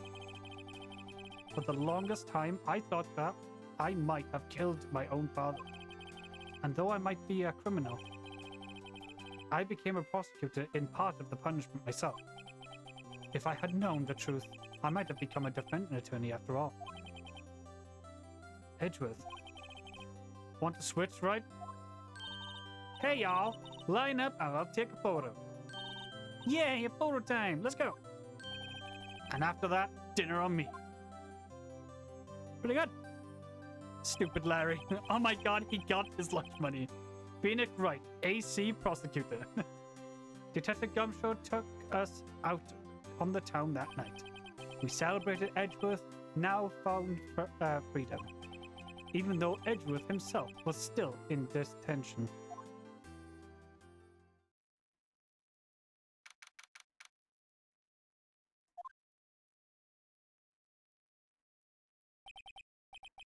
For the longest time, I thought that I might have killed my own father. And though I might be a criminal, I became a prosecutor in part of the punishment myself. If I had known the truth, I might have become a defendant attorney after all. Edgeworth. Want to switch, right? Hey y'all, line up and I'll take a photo. Yeah, photo time, let's go. And after that, dinner on me. Pretty good. Stupid Larry. Oh my god, he got his lunch money. Phoenix Wright, AC prosecutor. Detective Gumshoe took us out on the town that night. We celebrated Edgeworth, now found freedom. Even though Edgeworth himself was still in detention.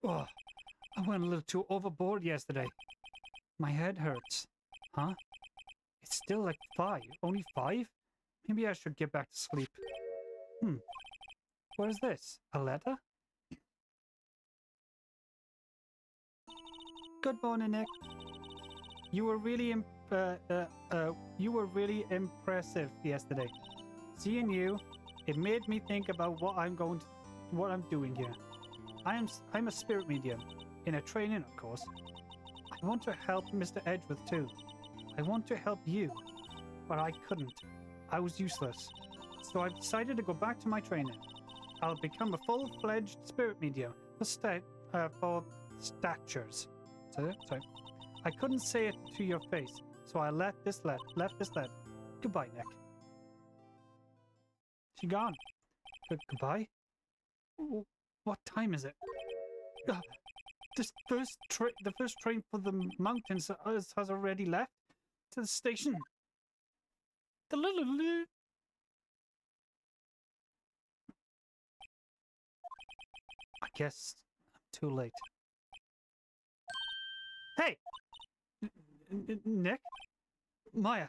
Oh, I went a little too overboard yesterday. My head hurts. Huh? It's still like 5. Only 5? Maybe I should get back to sleep. What is this? A letter? Good morning, Nick. You were really impressive yesterday. Seeing you, it made me think about what I'm doing here. I'm a spirit medium, in a training, of course. I want to help Mr. Edgeworth too. I want to help you, but I couldn't. I was useless. So I've decided to go back to my training. I'll become a full-fledged spirit medium for statures. Sorry. I couldn't say it to your face, so I left this letter. Goodbye, Nick. She gone. Goodbye? What time is it? The first train for the mountains has already left to the station. I guess I'm too late. Hey! Nick? Maya?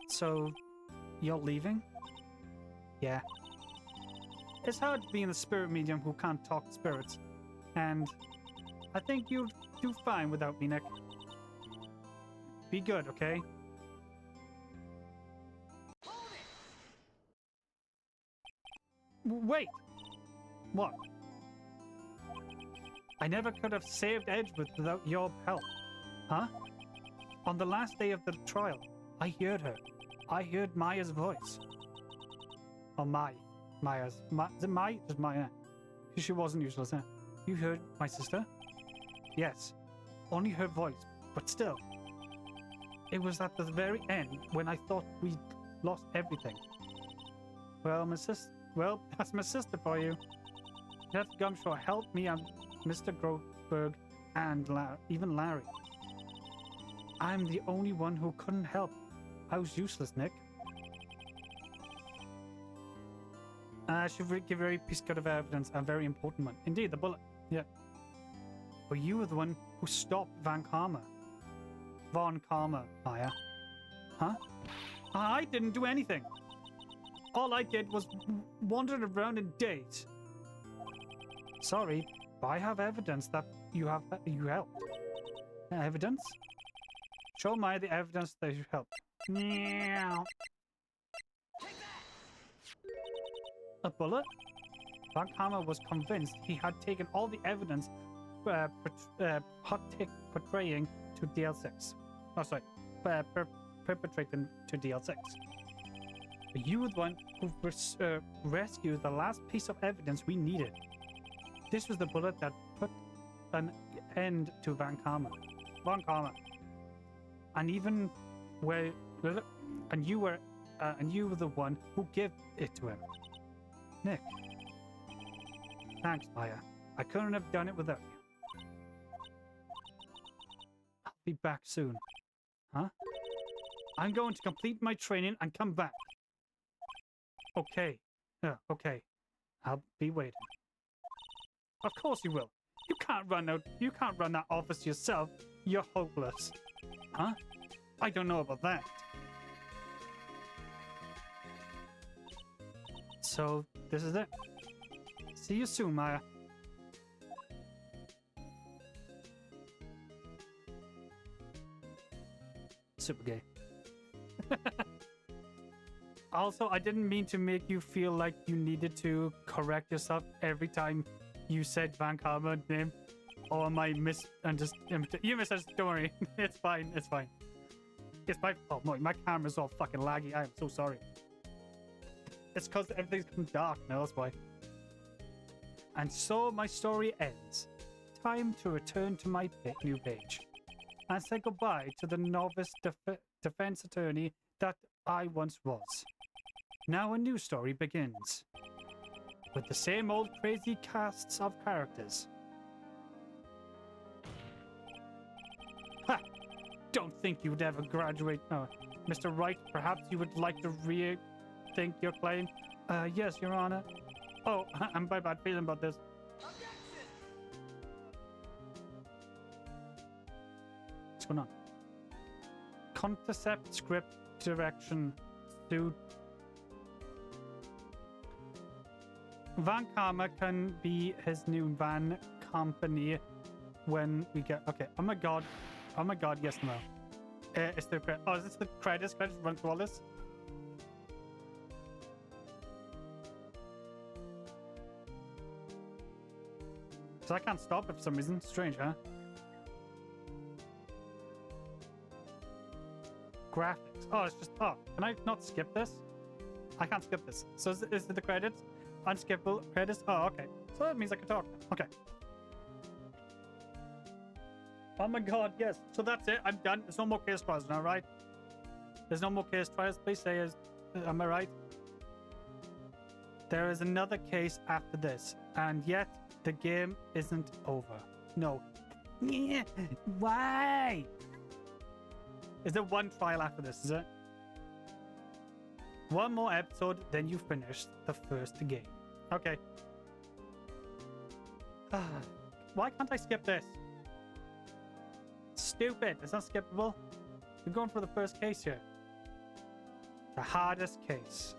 So, you're leaving? Yeah. It's hard being a spirit medium who can't talk to spirits. And I think you'll do fine without me, Nick. Be good, okay? Wait! What? I never could have saved Edgeworth without your help. Huh? On the last day of the trial, I heard her. I heard Maya's voice. Or Maya's. Is it Maya? Just Maya. She wasn't useless, huh? You heard my sister? Yes. Only her voice, but still. It was at the very end when I thought we'd lost everything. Well, that's my sister for you. That Gumshaw helped me and Mr. Grothberg and even Larry. I'm the only one who couldn't help. I was useless, Nick. I should give a very piece of evidence, a very important one. Indeed, the bullet. Yeah. But you were the one who stopped Von Karma, Maya. Huh? I didn't do anything. All I did was wander around in daze. Sorry, but I have evidence that you helped. Evidence? Show Maya the evidence that you helped. Meow. A bullet? Von Karma was convinced he had taken all the evidence portraying to DL6. Oh, sorry. Perpetrating to DL6. But you were the one who rescued the last piece of evidence we needed. This was the bullet that put an end to Von Karma. And even where, and you were the one who gave it to him. Nick. Thanks, Maya. I couldn't have done it without you. I'll be back soon. Huh? I'm going to complete my training and come back. Okay. Okay. I'll be waiting. Of course you will. You can't run that office yourself. You're hopeless. Huh? I don't know about that. So, this is it. See you soon, Maya. Super gay. Also, I didn't mean to make you feel like you needed to correct yourself every time you said Von Karma's name. Or my you misunderstood. Don't worry. It's fine. It's fine. It's my fault. No, my camera's all fucking laggy. I am so sorry. It's because everything's come dark now, that's why. And so my story ends. Time to return to my new page. And say goodbye to the novice defense attorney that I once was. Now a new story begins. With the same old crazy casts of characters. Ha! Don't think you'd ever graduate. Oh, Mr. Wright, perhaps you would like to rethink your claim? Yes, Your Honor. Oh, I'm by bad feeling about this. What's going on? Concept, script, direction, suit. Van Karma can be his new van company when we get... Okay, oh my god. Oh my god, yes, no. It's the... Oh, is this the credits? Can I just run through all this? So I can't stop it for some reason. Strange, huh? Graphics. Oh, it's just... Oh, can I not skip this? I can't skip this. So is it the credits? Unskippable credits? Oh, okay. So that means I can talk. Okay. Oh my god, yes. So that's it. I'm done. There's no more case trials now, right? There's no more case trials. Please say, am I right? There is another case after this. And yet, the game isn't over. No. Why? Is there one trial after this, is it? One more episode, then you finish the first game. Okay. Why can't I skip this? Stupid. It's not skippable. We're going for the first case here. The hardest case.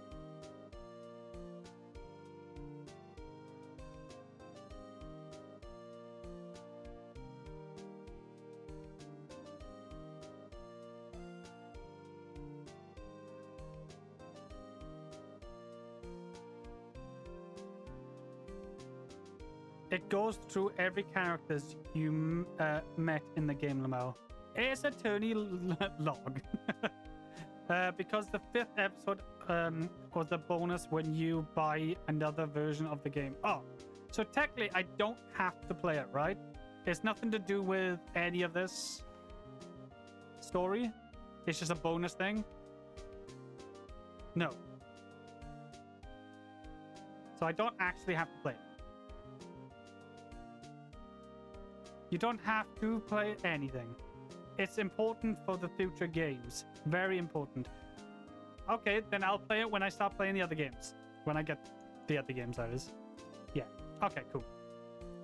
It goes through every characters you met in the game, Lamel. It's Attorney log. Because the 5th episode was a bonus when you buy another version of the game. Oh, so technically I don't have to play it, right? It's nothing to do with any of this story. It's just a bonus thing. No. So I don't actually have to play it. You don't have to play anything. It's important for the future games. Very important. Okay, then I'll play it when I start playing the other games. When I get the other games, that is. Yeah. Okay, cool.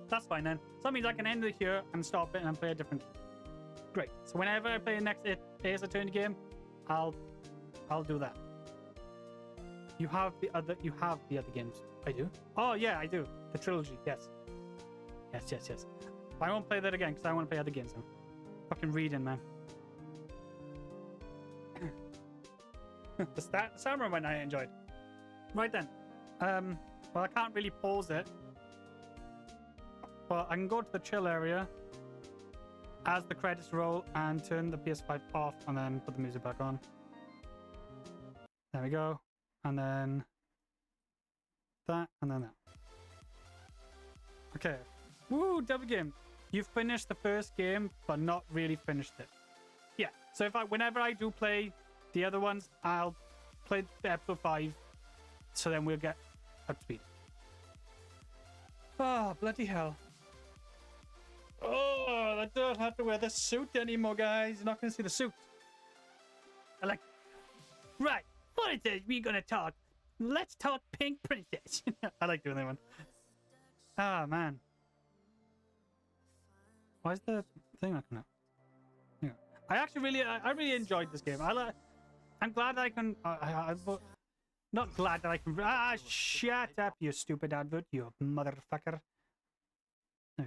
That's fine then. So that means I can end it here and stop it and play a different game. Great. So whenever I play the next Ace Attorney game, I'll do that. You have the other games. I do? Oh yeah, I do. The trilogy, yes. Yes. I won't play that again because I want to play other games now. Fucking reading, man. the Samurai one I enjoyed. Right then. Well, I can't really pause it. But I can go to the chill area as the credits roll and turn the PS5 off and then put the music back on. There we go. And then that and then that. Okay. Woo, double game. You've finished the first game, but not really finished it. Yeah. So whenever I do play the other ones, I'll play the episode 5. So then we'll get up to speed. Oh, bloody hell. Oh, I don't have to wear the suit anymore, guys. You're not going to see the suit. Right. What is this? We're going to talk. Let's talk Pink Princess. I like doing that one. Ah, man. Why is the thing not coming up? Yeah. I really enjoyed this game. I'm glad that I can... not glad that I can... Ah, shut up, you stupid advert, you motherfucker. Yeah.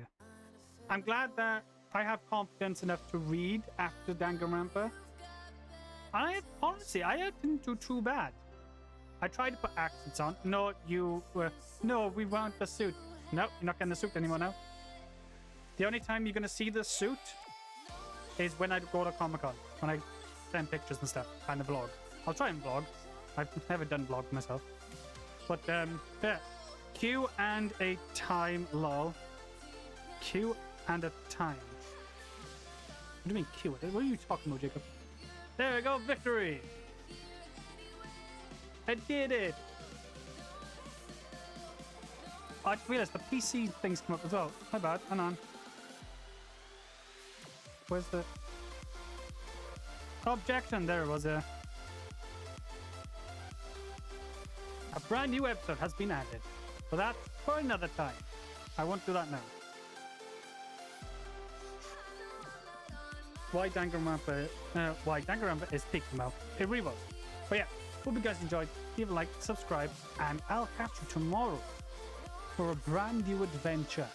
I'm glad that I have confidence enough to read after Danganronpa. Honestly, I didn't do too bad. I tried to put accents on. No, no, we want the suit. No, you're not getting the suit anymore now. The only time you're going to see the suit is when I go to Comic-Con. When I send pictures and stuff. And the vlog. I'll try and vlog. I've never done vlog myself. But, yeah. Q and a time, lol. Q and a time. What do you mean Q? What are you talking about, Jacob? There we go, victory! I did it! Oh, I just realized the PC things come up as well. My bad, hang on. Where's the... Objection, there it was. A brand new episode has been added. But that's for another time. I won't do that now. Why Danganronpa is peaking now. It really was. But yeah, hope you guys enjoyed. Leave a like, subscribe, and I'll catch you tomorrow for a brand new adventure.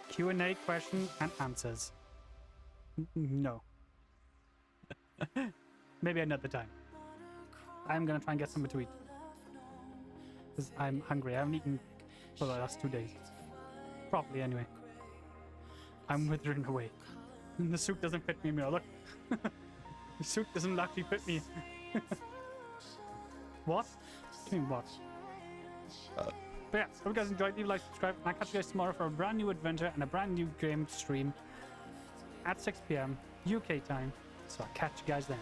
Q&A, question and answers. No. Maybe another time. I'm gonna try and get something to eat. Because I'm hungry. I haven't eaten for the last 2 days. Properly, anyway. I'm withering away. And the suit doesn't fit me anymore. Look. The suit doesn't actually fit me. What? What do you mean, what? But yeah, hope you guys enjoyed. Leave a like, subscribe, and I'll catch you guys tomorrow for a brand new adventure and a brand new game stream at 6 p.m. UK time. So I'll catch you guys then.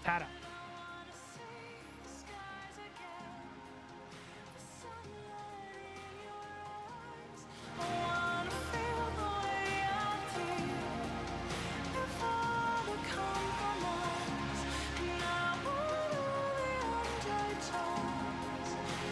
Ta-da!